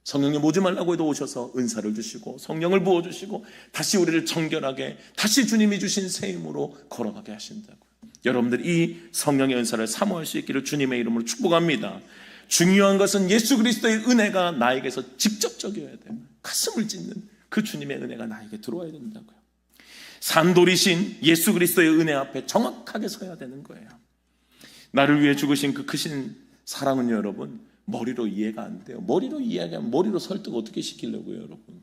성령님 오지 말라고 해도 오셔서 은사를 주시고 성령을 부어주시고 다시 우리를 정결하게, 다시 주님이 주신 새 힘으로 걸어가게 하신다고요. 여러분들 이 성령의 은사를 사모할 수 있기를 주님의 이름으로 축복합니다. 중요한 것은 예수 그리스도의 은혜가 나에게서 직접적이어야 돼요. 가슴을 찢는 그 주님의 은혜가 나에게 들어와야 된다고요. 산돌이신 예수 그리스도의 은혜 앞에 정확하게 서야 되는 거예요. 나를 위해 죽으신 그 크신 사랑은요, 여러분, 머리로 이해가 안 돼요. 머리로 이해하면 머리로 설득 어떻게 시키려고요, 여러분?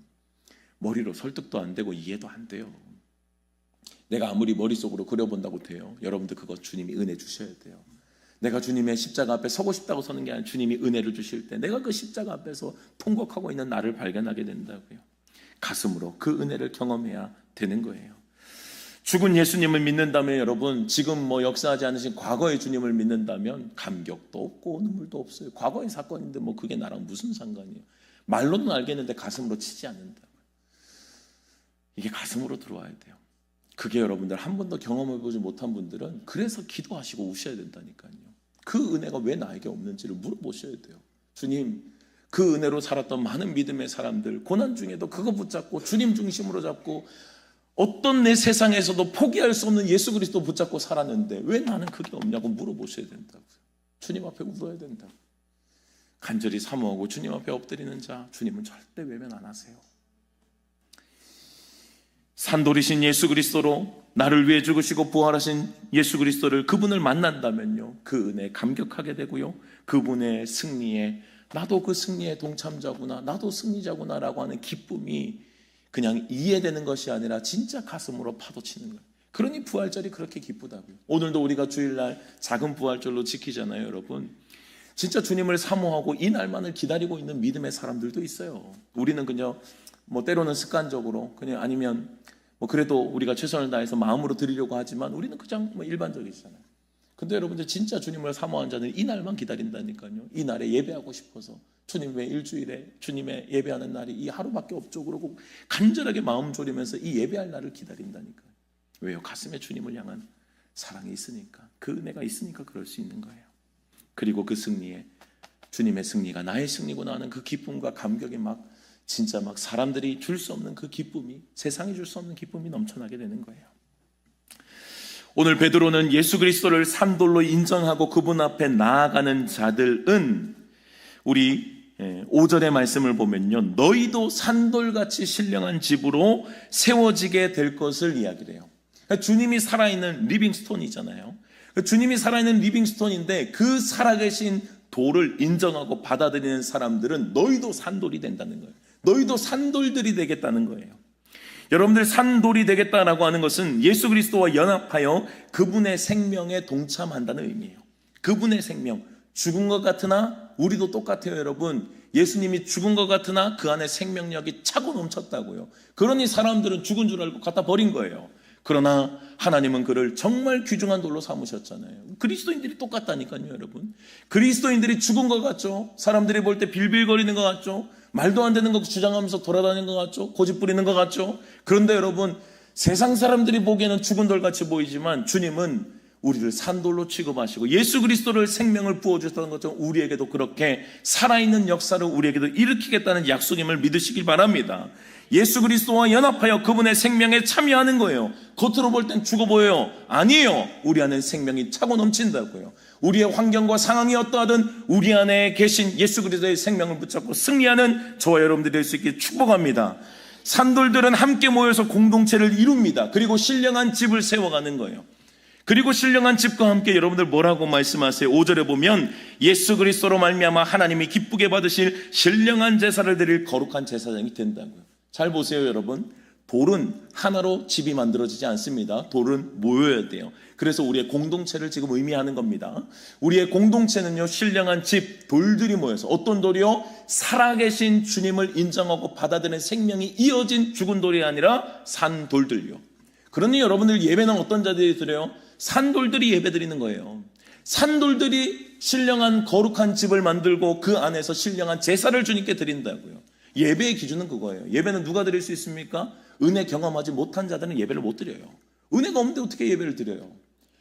머리로 설득도 안 되고 이해도 안 돼요. 내가 아무리 머릿속으로 그려본다고 돼요? 여러분들 그거 주님이 은혜 주셔야 돼요. 내가 주님의 십자가 앞에 서고 싶다고 서는 게 아니라 주님이 은혜를 주실 때 내가 그 십자가 앞에서 통곡하고 있는 나를 발견하게 된다고요. 가슴으로 그 은혜를 경험해야 되는 거예요. 죽은 예수님을 믿는다면 여러분, 지금 뭐 역사하지 않으신 과거의 주님을 믿는다면 감격도 없고 눈물도 없어요. 과거의 사건인데 뭐 그게 나랑 무슨 상관이에요. 말로는 알겠는데 가슴으로 치지 않는다. 이게 가슴으로 들어와야 돼요. 그게 여러분들 한 번도 경험해보지 못한 분들은 그래서 기도하시고 우셔야 된다니까요. 그 은혜가 왜 나에게 없는지를 물어보셔야 돼요. 주님, 그 은혜로 살았던 많은 믿음의 사람들, 고난 중에도 그거 붙잡고 주님 중심으로 잡고 어떤 내 세상에서도 포기할 수 없는 예수 그리스도 붙잡고 살았는데 왜 나는 그게 없냐고 물어보셔야 된다고요. 주님 앞에 울어야 된다고. 간절히 사모하고 주님 앞에 엎드리는 자, 주님은 절대 외면 안 하세요. 산돌이신 예수 그리스도로 나를 위해 죽으시고 부활하신 예수 그리스도를, 그분을 만난다면요, 그 은혜에 감격하게 되고요, 그분의 승리에 나도 그 승리의 동참자구나, 나도 승리자구나 라고 하는 기쁨이 그냥 이해되는 것이 아니라 진짜 가슴으로 파도치는 거예요. 그러니 부활절이 그렇게 기쁘다고요. 오늘도 우리가 주일날 작은 부활절로 지키잖아요, 여러분. 진짜 주님을 사모하고 이 날만을 기다리고 있는 믿음의 사람들도 있어요. 우리는 그냥 뭐 때로는 습관적으로 그냥, 아니면 뭐 그래도 우리가 최선을 다해서 마음으로 드리려고 하지만 우리는 그냥 뭐 일반적이잖아요. 근데 여러분들 진짜 주님을 사모한 자는 이 날만 기다린다니까요. 이 날에 예배하고 싶어서, 주님 왜 일주일에 주님의 예배하는 날이 이 하루밖에 없죠? 그러고 간절하게 마음 졸이면서 이 예배할 날을 기다린다니까요. 왜요? 가슴에 주님을 향한 사랑이 있으니까, 그 은혜가 있으니까 그럴 수 있는 거예요. 그리고 그 승리에, 주님의 승리가 나의 승리구나 하는 그 기쁨과 감격이 진짜 사람들이 줄 수 없는 그 기쁨이, 세상이 줄 수 없는 기쁨이 넘쳐나게 되는 거예요. 오늘 베드로는 예수 그리스도를 산돌로 인정하고 그분 앞에 나아가는 자들은, 우리 5절의 말씀을 보면요, 너희도 산돌같이 신령한 집으로 세워지게 될 것을 이야기를 해요. 그러니까 주님이 살아있는 리빙스톤이잖아요. 그러니까 주님이 살아있는 리빙스톤인데 그 살아계신 돌을 인정하고 받아들이는 사람들은 너희도 산돌이 된다는 거예요. 너희도 산돌들이 되겠다는 거예요. 여러분들, 산돌이 되겠다라고 하는 것은 예수 그리스도와 연합하여 그분의 생명에 동참한다는 의미예요. 그분의 생명, 죽은 것 같으나 우리도 똑같아요, 여러분. 예수님이 죽은 것 같으나 그 안에 생명력이 차고 넘쳤다고요. 그러니 사람들은 죽은 줄 알고 갖다 버린 거예요. 그러나 하나님은 그를 정말 귀중한 돌로 삼으셨잖아요. 그리스도인들이 똑같다니까요, 여러분. 그리스도인들이 죽은 것 같죠? 사람들이 볼 때 빌빌거리는 것 같죠? 말도 안 되는 거 주장하면서 돌아다니는 것 같죠? 고집 부리는 것 같죠? 그런데 여러분, 세상 사람들이 보기에는 죽은 돌같이 보이지만 주님은 우리를 산돌로 취급하시고 예수 그리스도를 생명을 부어주셨다는 것처럼 우리에게도 그렇게 살아있는 역사를 우리에게도 일으키겠다는 약속임을 믿으시길 바랍니다. 예수 그리스도와 연합하여 그분의 생명에 참여하는 거예요. 겉으로 볼 땐 죽어 보여요. 아니에요. 우리 안에 생명이 차고 넘친다고요. 우리의 환경과 상황이 어떠하든 우리 안에 계신 예수 그리스도의 생명을 붙잡고 승리하는 저와 여러분들이 될 수 있게 축복합니다. 산돌들은 함께 모여서 공동체를 이룹니다. 그리고 신령한 집을 세워가는 거예요. 그리고 신령한 집과 함께 여러분들 뭐라고 말씀하세요? 5절에 보면 예수 그리스도로 말미암아 하나님이 기쁘게 받으실 신령한 제사를 드릴 거룩한 제사장이 된다고요. 잘 보세요, 여러분. 돌은 하나로 집이 만들어지지 않습니다. 돌은 모여야 돼요. 그래서 우리의 공동체를 지금 의미하는 겁니다. 우리의 공동체는요, 신령한 집, 돌들이 모여서, 어떤 돌이요? 살아계신 주님을 인정하고 받아들이는 생명이 이어진 죽은 돌이 아니라 산 돌들요. 그러니 여러분들 예배는 어떤 자들이 드려요? 산돌들이 예배 드리는 거예요. 산돌들이 신령한 거룩한 집을 만들고 그 안에서 신령한 제사를 주님께 드린다고요. 예배의 기준은 그거예요. 예배는 누가 드릴 수 있습니까? 은혜 경험하지 못한 자들은 예배를 못 드려요. 은혜가 없는데 어떻게 예배를 드려요?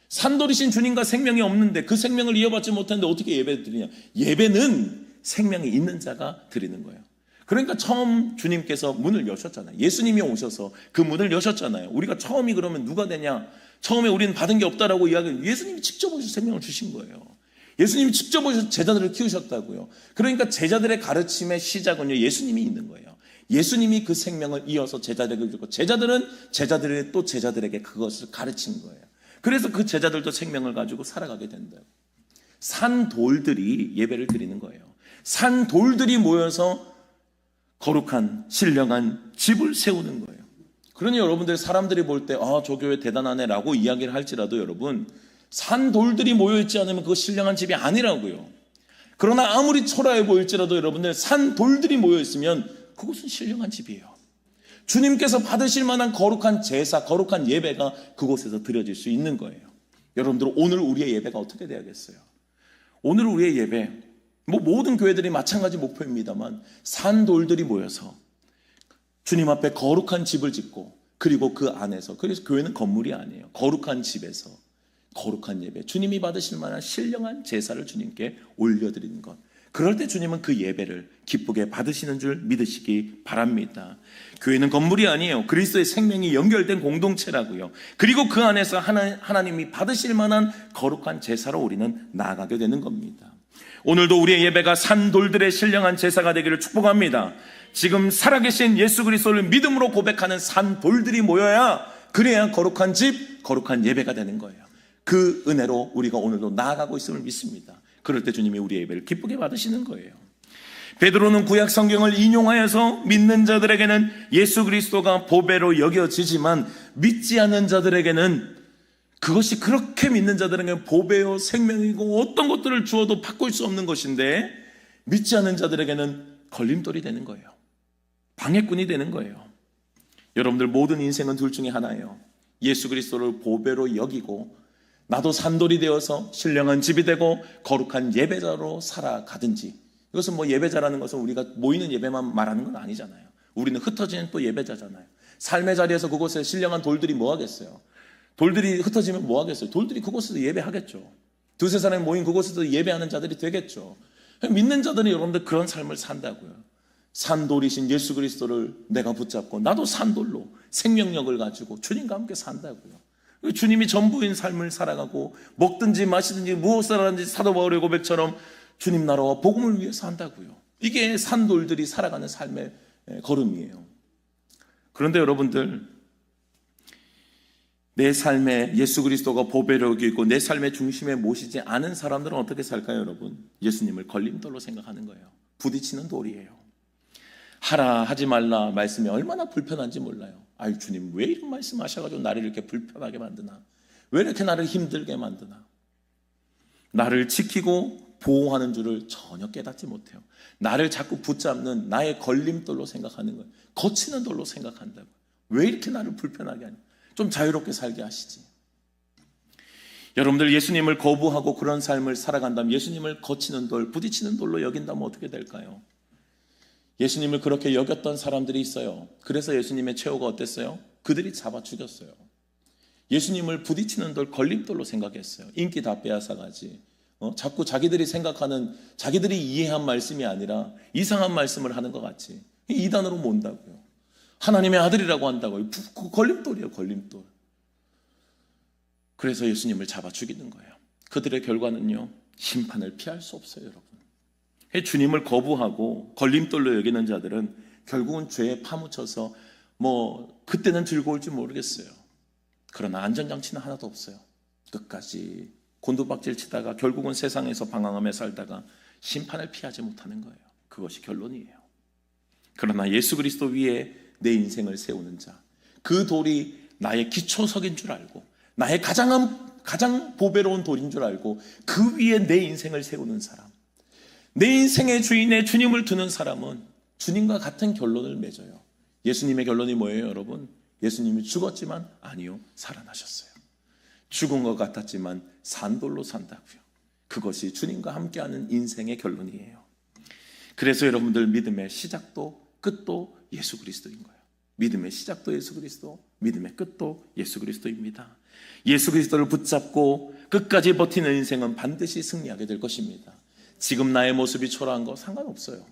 산돌이신 주님과 생명이 없는데, 그 생명을 이어받지 못하는데 어떻게 예배를 드리냐? 예배는 생명이 있는 자가 드리는 거예요. 그러니까 처음 주님께서 문을 여셨잖아요. 예수님이 오셔서 그 문을 여셨잖아요. 우리가 처음이 그러면 누가 되냐? 처음에 우리는 받은 게 없다라고 이야기해요. 예수님이 직접 오셔서 생명을 주신 거예요. 예수님이 직접 오셔서 제자들을 키우셨다고요. 그러니까 제자들의 가르침의 시작은요, 예수님이 있는 거예요. 예수님이 그 생명을 이어서 제자들에게 주고, 제자들은 제자들의 또 제자들에게 그것을 가르친 거예요. 그래서 그 제자들도 생명을 가지고 살아가게 된다고. 산 돌들이 예배를 드리는 거예요. 산 돌들이 모여서 거룩한 신령한 집을 세우는 거예요. 그러니 여러분들, 사람들이 볼 때 저 교회 대단하네 라고 이야기를 할지라도 여러분, 산 돌들이 모여있지 않으면 그거 신령한 집이 아니라고요. 그러나 아무리 초라해 보일지라도 여러분들, 산 돌들이 모여있으면 그것은 신령한 집이에요. 주님께서 받으실 만한 거룩한 제사, 거룩한 예배가 그곳에서 드려질 수 있는 거예요. 여러분들, 오늘 우리의 예배가 어떻게 돼야겠어요? 오늘 우리의 예배, 모든 교회들이 마찬가지 목표입니다만 산돌들이 모여서 주님 앞에 거룩한 집을 짓고, 그리고 그 안에서, 그래서 교회는 건물이 아니에요. 거룩한 집에서 거룩한 예배, 주님이 받으실 만한 신령한 제사를 주님께 올려드리는 것. 그럴 때 주님은 그 예배를 기쁘게 받으시는 줄 믿으시기 바랍니다. 교회는 건물이 아니에요. 그리스도의 생명이 연결된 공동체라고요. 그리고 그 안에서 하나님이 받으실 만한 거룩한 제사로 우리는 나아가게 되는 겁니다. 오늘도 우리의 예배가 산돌들의 신령한 제사가 되기를 축복합니다. 지금 살아계신 예수 그리스도를 믿음으로 고백하는 산돌들이 모여야, 그래야 거룩한 집, 거룩한 예배가 되는 거예요. 그 은혜로 우리가 오늘도 나아가고 있음을 믿습니다. 그럴 때 주님이 우리의 예배를 기쁘게 받으시는 거예요. 베드로는 구약 성경을 인용하여서 믿는 자들에게는 예수 그리스도가 보배로 여겨지지만 믿지 않는 자들에게는 그것이, 그렇게 믿는 자들에게는 보배요 생명이고 어떤 것들을 주어도 바꿀 수 없는 것인데, 믿지 않는 자들에게는 걸림돌이 되는 거예요. 방해꾼이 되는 거예요. 여러분들, 모든 인생은 둘 중에 하나예요. 예수 그리스도를 보배로 여기고 나도 산돌이 되어서 신령한 집이 되고 거룩한 예배자로 살아가든지. 이것은 예배자라는 것은 우리가 모이는 예배만 말하는 건 아니잖아요. 우리는 흩어지는 또 예배자잖아요. 삶의 자리에서 그곳에 신령한 돌들이 뭐 하겠어요? 돌들이 흩어지면 뭐 하겠어요? 돌들이 그곳에서 예배하겠죠. 두세 사람이 모인 그곳에서 예배하는 자들이 되겠죠. 믿는 자들이 여러분들 그런 삶을 산다고요. 산돌이신 예수 그리스도를 내가 붙잡고 나도 산돌로 생명력을 가지고 주님과 함께 산다고요. 주님이 전부인 삶을 살아가고 먹든지 마시든지 무엇을 하든지 사도 바울의 고백처럼 주님 나라와 복음을 위해서 한다고요. 이게 산돌들이 살아가는 삶의 걸음이에요. 그런데 여러분들, 내 삶에 예수 그리스도가 보배로 여기고 내 삶의 중심에 모시지 않은 사람들은 어떻게 살까요? 여러분, 예수님을 걸림돌로 생각하는 거예요. 부딪히는 돌이에요. 하라 하지 말라 말씀이 얼마나 불편한지 몰라요. 아유, 주님 왜 이런 말씀 하셔가지고 나를 이렇게 불편하게 만드나? 왜 이렇게 나를 힘들게 만드나? 나를 지키고 보호하는 줄을 전혀 깨닫지 못해요. 나를 자꾸 붙잡는 나의 걸림돌로 생각하는 거예요. 거치는 돌로 생각한다고. 왜 이렇게 나를 불편하게 하냐? 좀 자유롭게 살게 하시지. 여러분들, 예수님을 거부하고 그런 삶을 살아간다면, 예수님을 거치는 돌, 부딪히는 돌로 여긴다면 어떻게 될까요? 예수님을 그렇게 여겼던 사람들이 있어요. 그래서 예수님의 최후가 어땠어요? 그들이 잡아 죽였어요. 예수님을 부딪히는 돌, 걸림돌로 생각했어요. 인기 다 빼앗아가지. 자꾸 자기들이 생각하는, 자기들이 이해한 말씀이 아니라 이상한 말씀을 하는 것 같이 이단으로 몬다고요. 하나님의 아들이라고 한다고요. 걸림돌이에요, 걸림돌. 그래서 예수님을 잡아 죽이는 거예요. 그들의 결과는요, 심판을 피할 수 없어요, 여러분. 주님을 거부하고 걸림돌로 여기는 자들은 결국은 죄에 파묻혀서 그때는 즐거울지 모르겠어요. 그러나 안전장치는 하나도 없어요. 끝까지 곤두박질 치다가 결국은 세상에서 방황하며 살다가 심판을 피하지 못하는 거예요. 그것이 결론이에요. 그러나 예수 그리스도 위에 내 인생을 세우는 자, 그 돌이 나의 기초석인 줄 알고 나의 가장 보배로운 돌인 줄 알고 그 위에 내 인생을 세우는 사람, 내 인생의 주인의 주님을 두는 사람은 주님과 같은 결론을 맺어요. 예수님의 결론이 뭐예요, 여러분? 예수님이 죽었지만 아니요, 살아나셨어요. 죽은 것 같았지만 산돌로 산다고요. 그것이 주님과 함께하는 인생의 결론이에요. 그래서 여러분들, 믿음의 시작도 끝도 예수 그리스도인 거예요. 믿음의 시작도 예수 그리스도, 믿음의 끝도 예수 그리스도입니다. 예수 그리스도를 붙잡고 끝까지 버티는 인생은 반드시 승리하게 될 것입니다. 지금 나의 모습이 초라한 거 상관없어요.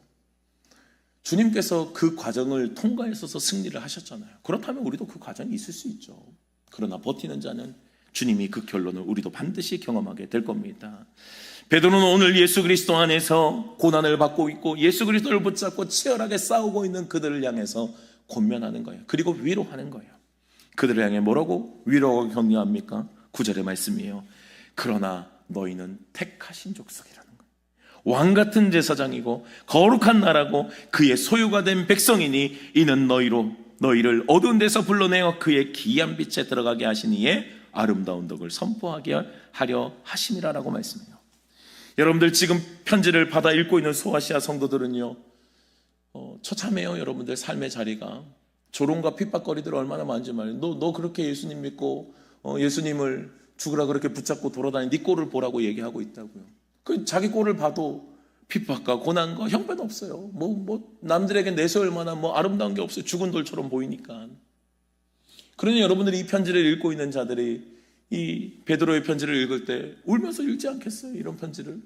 주님께서 그 과정을 통과해서 승리를 하셨잖아요. 그렇다면 우리도 그 과정이 있을 수 있죠. 그러나 버티는 자는 주님이 그 결론을 우리도 반드시 경험하게 될 겁니다. 베드로는 오늘 예수 그리스도 안에서 고난을 받고 있고 예수 그리스도를 붙잡고 치열하게 싸우고 있는 그들을 향해서 권면하는 거예요. 그리고 위로하는 거예요. 그들을 향해 뭐라고 위로하고 격려합니까? 9절의 말씀이에요. 그러나 너희는 택하신 족속이라는 거예요. 왕같은 제사장이고 거룩한 나라고 그의 소유가 된 백성이니 이는 너희를 어두운 데서 불러내어 그의 기이한 빛에 들어가게 하신 이의 아름다운 덕을 선포하게 하려 하심이라라고 말씀해요. 여러분들, 지금 편지를 받아 읽고 있는 소아시아 성도들은요, 처참해요. 여러분들 삶의 자리가 조롱과 핍박거리들 얼마나 많은지 말이에요. 너 그렇게 예수님 믿고 예수님을 죽으라 그렇게 붙잡고 돌아다니 네 꼴을 보라고 얘기하고 있다고요. 그 자기 꼴을 봐도 핍박과 고난과 형편 없어요. 남들에게 내세울 만한 아름다운 게 없어요. 죽은 돌처럼 보이니까. 그러니 여러분들이 이 편지를 읽고 있는 자들이 이 베드로의 편지를 읽을 때 울면서 읽지 않겠어요? 이런 편지를.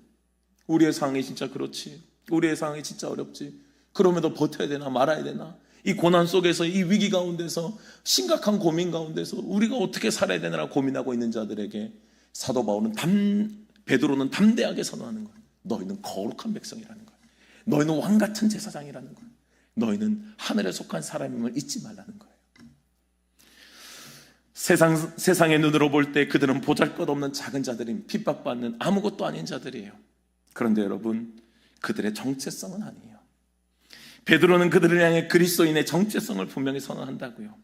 우리의 상황이 진짜 그렇지. 우리의 상황이 진짜 어렵지. 그럼에도 버텨야 되나 말아야 되나. 이 고난 속에서, 이 위기 가운데서, 심각한 고민 가운데서 우리가 어떻게 살아야 되나 고민하고 있는 자들에게 사도 바울은 베드로는 담대하게 선언하는 거예요. 너희는 거룩한 백성이라는 거예요. 너희는 왕같은 제사장이라는 거예요. 너희는 하늘에 속한 사람임을 잊지 말라는 거예요. 세상의 눈으로 볼 때 그들은 보잘것없는 작은 자들인, 핍박받는 아무것도 아닌 자들이에요. 그런데 여러분, 그들의 정체성은 아니에요. 베드로는 그들을 향해 그리스도인의 정체성을 분명히 선언한다고요.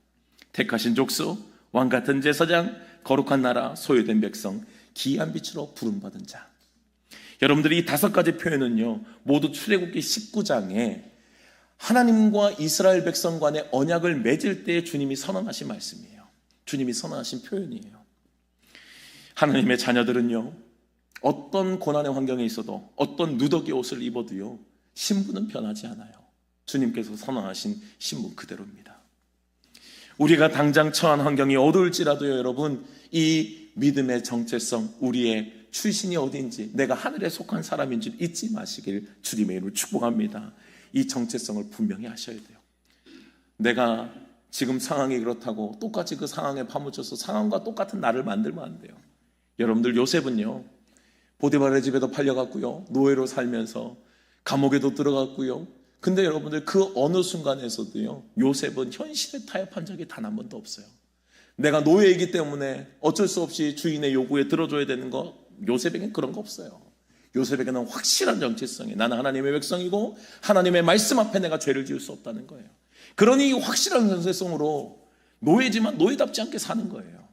택하신 족속, 왕같은 제사장, 거룩한 나라, 소유된 백성, 기이한 빛으로 부름받은 자. 여러분들이 이 5가지 표현은요, 모두 출애굽기 19장에 하나님과 이스라엘 백성 간의 언약을 맺을 때 주님이 선언하신 말씀이에요. 주님이 선언하신 표현이에요. 하나님의 자녀들은요, 어떤 고난의 환경에 있어도, 어떤 누더기 옷을 입어도요, 신분은 변하지 않아요. 주님께서 선언하신 신분 그대로입니다. 우리가 당장 처한 환경이 어두울지라도요, 여러분, 이 믿음의 정체성, 우리의 출신이 어디인지, 내가 하늘에 속한 사람인지 잊지 마시길 주님의 이름으로 축복합니다. 이 정체성을 분명히 하셔야 돼요. 내가 지금 상황이 그렇다고 똑같이 그 상황에 파묻혀서 상황과 똑같은 나를 만들면 안 돼요. 여러분들, 요셉은요, 보디발의 집에도 팔려갔고요, 노예로 살면서 감옥에도 들어갔고요. 근데 여러분들, 그 어느 순간에서도요, 요셉은 현실에 타협한 적이 단 한 번도 없어요. 내가 노예이기 때문에 어쩔 수 없이 주인의 요구에 들어줘야 되는 거, 요셉에게는 그런 거 없어요. 요셉에게는 확실한 정체성이, 나는 하나님의 백성이고 하나님의 말씀 앞에 내가 죄를 지을 수 없다는 거예요. 그러니 이 확실한 정체성으로 노예지만 노예답지 않게 사는 거예요.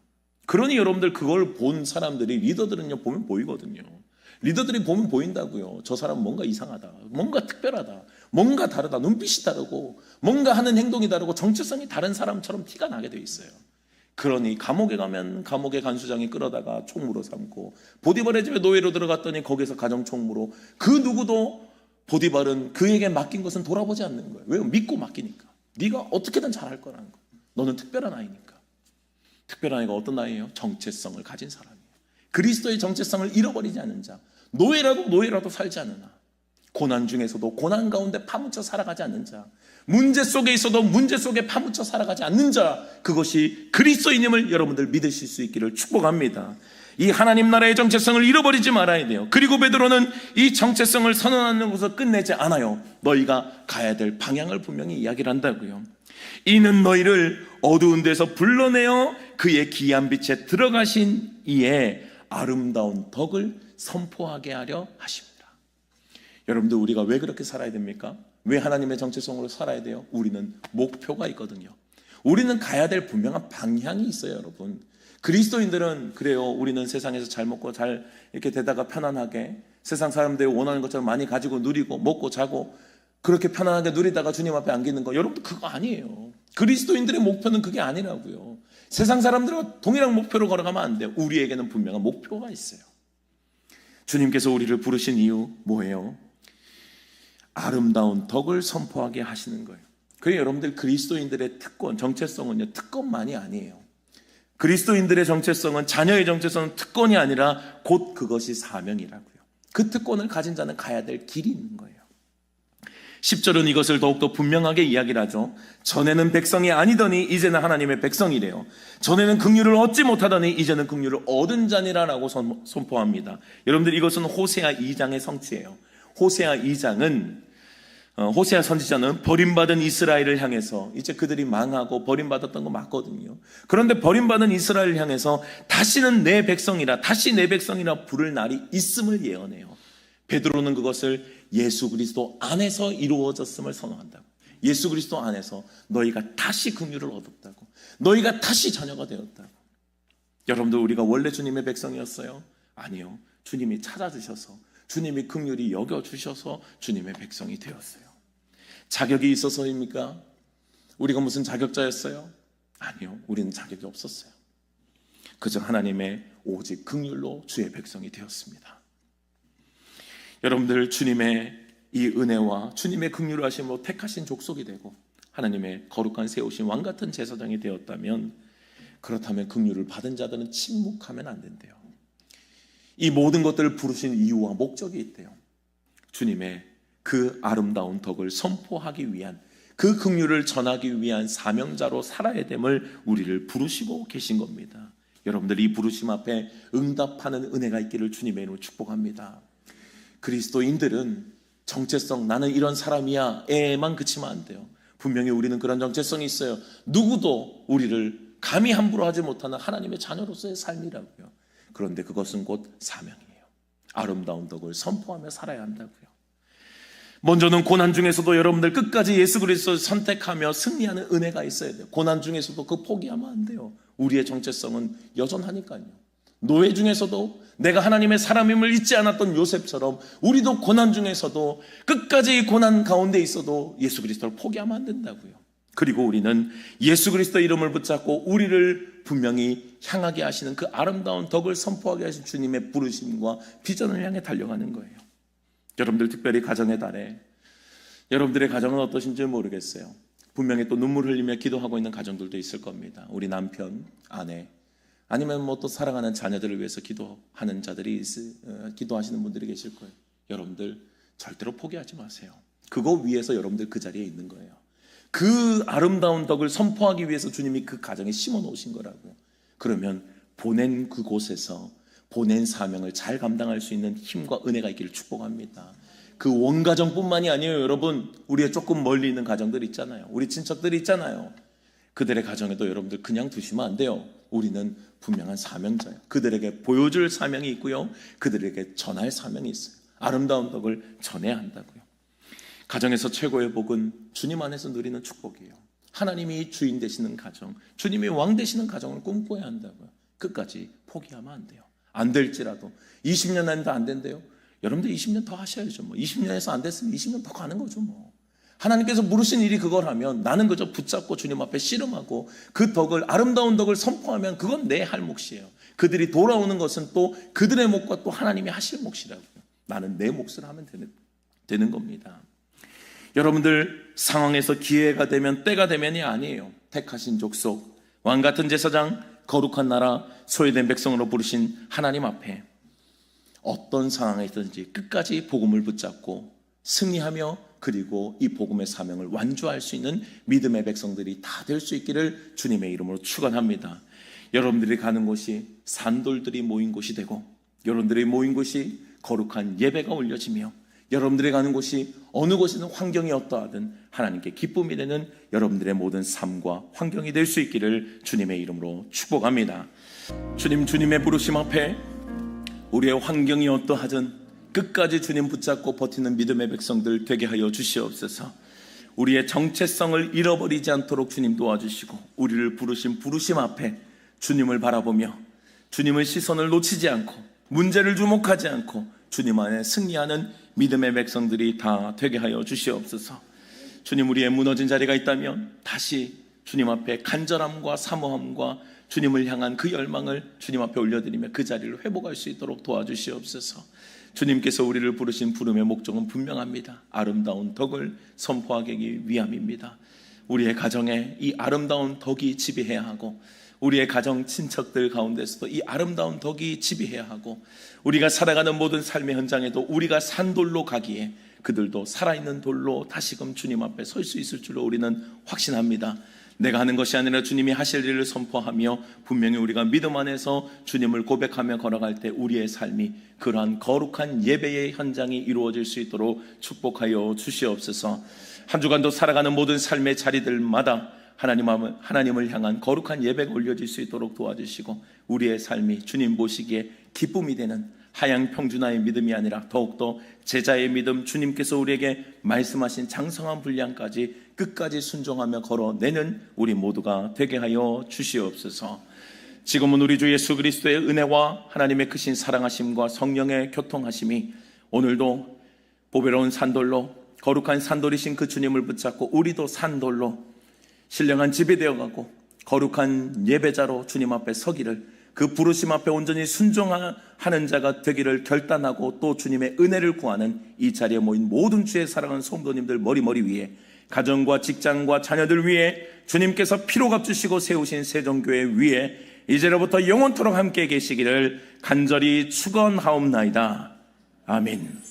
그러니 여러분들, 그걸 본 사람들이, 리더들은요, 보면 보이거든요. 리더들이 보면 보인다고요. 저 사람은 뭔가 이상하다, 뭔가 특별하다, 뭔가 다르다, 눈빛이 다르고 뭔가 하는 행동이 다르고 정체성이 다른 사람처럼 티가 나게 돼 있어요. 그러니 감옥에 가면 감옥의 간수장이 끌어다가 총무로 삼고, 보디발의 집에 노예로 들어갔더니 거기서 가정총무로, 그 누구도 보디발은 그에게 맡긴 것은 돌아보지 않는 거예요. 왜요? 믿고 맡기니까. 네가 어떻게든 잘할 거라는 거예요. 너는 특별한 아이니까. 특별한 아이가 어떤 아이예요? 정체성을 가진 사람이에요. 그리스도의 정체성을 잃어버리지 않는 자, 노예라도 살지 않으나, 고난 중에서도 고난 가운데 파묻혀 살아가지 않는 자, 문제 속에 있어도 문제 속에 파묻혀 살아가지 않는 자, 그것이 그리스도인임을 여러분들 믿으실 수 있기를 축복합니다. 이 하나님 나라의 정체성을 잃어버리지 말아야 돼요. 그리고 베드로는 이 정체성을 선언하는 것을 끝내지 않아요. 너희가 가야 될 방향을 분명히 이야기를 한다고요. 이는 너희를 어두운 데서 불러내어 그의 기이한 빛에 들어가신 이에 아름다운 덕을 선포하게 하려 하십니다. 여러분들, 우리가 왜 그렇게 살아야 됩니까? 왜 하나님의 정체성으로 살아야 돼요? 우리는 목표가 있거든요. 우리는 가야 될 분명한 방향이 있어요, 여러분. 그리스도인들은 그래요. 우리는 세상에서 잘 먹고 잘 이렇게 되다가 편안하게 세상 사람들이 원하는 것처럼 많이 가지고 누리고 먹고 자고 그렇게 편안하게 누리다가 주님 앞에 안기는 거, 여러분들 그거 아니에요. 그리스도인들의 목표는 그게 아니라고요. 세상 사람들과 동일한 목표로 걸어가면 안 돼요. 우리에게는 분명한 목표가 있어요. 주님께서 우리를 부르신 이유 뭐예요? 아름다운 덕을 선포하게 하시는 거예요. 그래서 여러분들, 그리스도인들의 특권, 정체성은요, 특권만이 아니에요. 그리스도인들의 정체성은, 자녀의 정체성은 특권이 아니라 곧 그것이 사명이라고요. 그 특권을 가진 자는 가야 될 길이 있는 거예요. 10절은 이것을 더욱더 분명하게 이야기를 하죠. 전에는 백성이 아니더니 이제는 하나님의 백성이래요. 전에는 긍휼을 얻지 못하더니 이제는 긍휼을 얻은 자니라라고 선포합니다. 여러분들, 이것은 호세아 2장의 성취예요. 호세아 2장은 호세아 선지자는 버림받은 이스라엘을 향해서, 이제 그들이 망하고 버림받았던 거 맞거든요. 그런데 버림받은 이스라엘을 향해서 다시는 내 백성이라, 다시 내 백성이라 부를 날이 있음을 예언해요. 베드로는 그것을 예수 그리스도 안에서 이루어졌음을 선언한다고. 예수 그리스도 안에서 너희가 다시 긍휼을 얻었다고, 너희가 다시 자녀가 되었다고. 여러분들, 우리가 원래 주님의 백성이었어요? 아니요. 주님이 찾아주셔서, 주님이 긍휼히 여겨주셔서 주님의 백성이 되었어요. 자격이 있어서입니까? 우리가 무슨 자격자였어요? 아니요, 우리는 자격이 없었어요. 그저 하나님의 오직 긍휼로 주의 백성이 되었습니다. 여러분들, 주님의 이 은혜와 주님의 긍휼을 하심으로 택하신 족속이 되고 하나님의 거룩한 세우신 왕같은 제사장이 되었다면, 그렇다면 긍휼을 받은 자들은 침묵하면 안 된대요. 이 모든 것들을 부르신 이유와 목적이 있대요. 주님의 그 아름다운 덕을 선포하기 위한, 그 긍휼을 전하기 위한 사명자로 살아야 됨을 우리를 부르시고 계신 겁니다. 여러분들, 이 부르심 앞에 응답하는 은혜가 있기를 주님의 이름으로 축복합니다. 그리스도인들은 정체성, 나는 이런 사람이야 에만 그치면 안 돼요. 분명히 우리는 그런 정체성이 있어요. 누구도 우리를 감히 함부로 하지 못하는 하나님의 자녀로서의 삶이라고요. 그런데 그것은 곧 사명이에요. 아름다운 덕을 선포하며 살아야 한다고요. 먼저는 고난 중에서도 여러분들 끝까지 예수 그리스도를 선택하며 승리하는 은혜가 있어야 돼요. 고난 중에서도 그 포기하면 안 돼요. 우리의 정체성은 여전하니까요. 노예 중에서도 내가 하나님의 사람임을 잊지 않았던 요셉처럼 우리도 고난 중에서도 끝까지 고난 가운데 있어도 예수 그리스도를 포기하면 안 된다고요. 그리고 우리는 예수 그리스도 이름을 붙잡고 우리를 분명히 향하게 하시는 그 아름다운 덕을 선포하게 하신 주님의 부르심과 비전을 향해 달려가는 거예요. 여러분들, 특별히 가정의 달에 여러분들의 가정은 어떠신지 모르겠어요. 분명히 또 눈물 흘리며 기도하고 있는 가정들도 있을 겁니다. 우리 남편, 아내, 아니면 또 사랑하는 자녀들을 위해서 기도하는 자들이 기도하시는 분들이 계실 거예요. 여러분들 절대로 포기하지 마세요. 그거 위해서 여러분들 그 자리에 있는 거예요. 그 아름다운 덕을 선포하기 위해서 주님이 그 가정에 심어 놓으신 거라고요. 그러면 보낸 그곳에서 보낸 사명을 잘 감당할 수 있는 힘과 은혜가 있기를 축복합니다. 그 원가정뿐만이 아니에요. 여러분, 우리의 조금 멀리 있는 가정들 있잖아요. 우리 친척들이 있잖아요. 그들의 가정에도 여러분들 그냥 두시면 안 돼요. 우리는 분명한 사명자예요. 그들에게 보여줄 사명이 있고요, 그들에게 전할 사명이 있어요. 아름다운 덕을 전해야 한다고요. 가정에서 최고의 복은 주님 안에서 누리는 축복이에요. 하나님이 주인 되시는 가정, 주님이 왕 되시는 가정을 꿈꿔야 한다고요. 끝까지 포기하면 안 돼요. 안 될지라도 20년 안도 안 된대요. 여러분들 20년 더 하셔야죠. 20년에서 안 됐으면 20년 더 가는 거죠. 하나님께서 부르신 일이 그거라면 나는 그저 붙잡고 주님 앞에 씨름하고 그 덕을, 아름다운 덕을 선포하면 그건 내 할 몫이에요. 그들이 돌아오는 것은 또 그들의 몫과 또 하나님이 하실 몫이라고요. 나는 내 몫을 하면 되는 겁니다. 여러분들, 상황에서 기회가 되면, 때가 되면이 아니에요. 택하신 족속, 왕같은 제사장, 거룩한 나라, 소유된 백성으로 부르신 하나님 앞에 어떤 상황에 있든지 끝까지 복음을 붙잡고 승리하며, 그리고 이 복음의 사명을 완주할 수 있는 믿음의 백성들이 다 될 수 있기를 주님의 이름으로 축원합니다. 여러분들이 가는 곳이 산돌들이 모인 곳이 되고, 여러분들이 모인 곳이 거룩한 예배가 올려지며, 여러분들이 가는 곳이 어느 곳이든 환경이 어떠하든 하나님께 기쁨이 되는 여러분들의 모든 삶과 환경이 될 수 있기를 주님의 이름으로 축복합니다. 주님의 부르심 앞에 우리의 환경이 어떠하든 끝까지 주님 붙잡고 버티는 믿음의 백성들 되게 하여 주시옵소서. 우리의 정체성을 잃어버리지 않도록 주님 도와주시고, 우리를 부르신 부르심 앞에 주님을 바라보며 주님의 시선을 놓치지 않고 문제를 주목하지 않고 주님 안에 승리하는 믿음의 백성들이 다 되게 하여 주시옵소서. 주님, 우리의 무너진 자리가 있다면 다시 주님 앞에 간절함과 사모함과 주님을 향한 그 열망을 주님 앞에 올려드리며 그 자리를 회복할 수 있도록 도와주시옵소서. 주님께서 우리를 부르신 부름의 목적은 분명합니다. 아름다운 덕을 선포하기 위함입니다. 우리의 가정에 이 아름다운 덕이 지배해야 하고, 우리의 가정 친척들 가운데서도 이 아름다운 덕이 지배해야 하고, 우리가 살아가는 모든 삶의 현장에도 우리가 산돌로 가기에 그들도 살아있는 돌로 다시금 주님 앞에 설 수 있을 줄로 우리는 확신합니다. 내가 하는 것이 아니라 주님이 하실 일을 선포하며, 분명히 우리가 믿음 안에서 주님을 고백하며 걸어갈 때 우리의 삶이 그러한 거룩한 예배의 현장이 이루어질 수 있도록 축복하여 주시옵소서. 한 주간도 살아가는 모든 삶의 자리들마다 하나님을 향한 거룩한 예배가 올려질 수 있도록 도와주시고, 우리의 삶이 주님 보시기에 기쁨이 되는 하양 평준화의 믿음이 아니라 더욱더 제자의 믿음, 주님께서 우리에게 말씀하신 장성한 분량까지 끝까지 순종하며 걸어내는 우리 모두가 되게 하여 주시옵소서. 지금은 우리 주 예수 그리스도의 은혜와 하나님의 크신 사랑하심과 성령의 교통하심이 오늘도 보배로운 산돌로, 거룩한 산돌이신 그 주님을 붙잡고 우리도 산돌로 신령한 집이 되어가고 거룩한 예배자로 주님 앞에 서기를, 그 부르심 앞에 온전히 순종하는 자가 되기를 결단하고 또 주님의 은혜를 구하는 이 자리에 모인 모든 주의 사랑하는 성도님들 머리 위에, 가정과 직장과 자녀들 위에 주님께서 피로 값주시고 세우신 세종교회 위에 이제로부터 영원토록 함께 계시기를 간절히 축원하옵나이다. 아멘.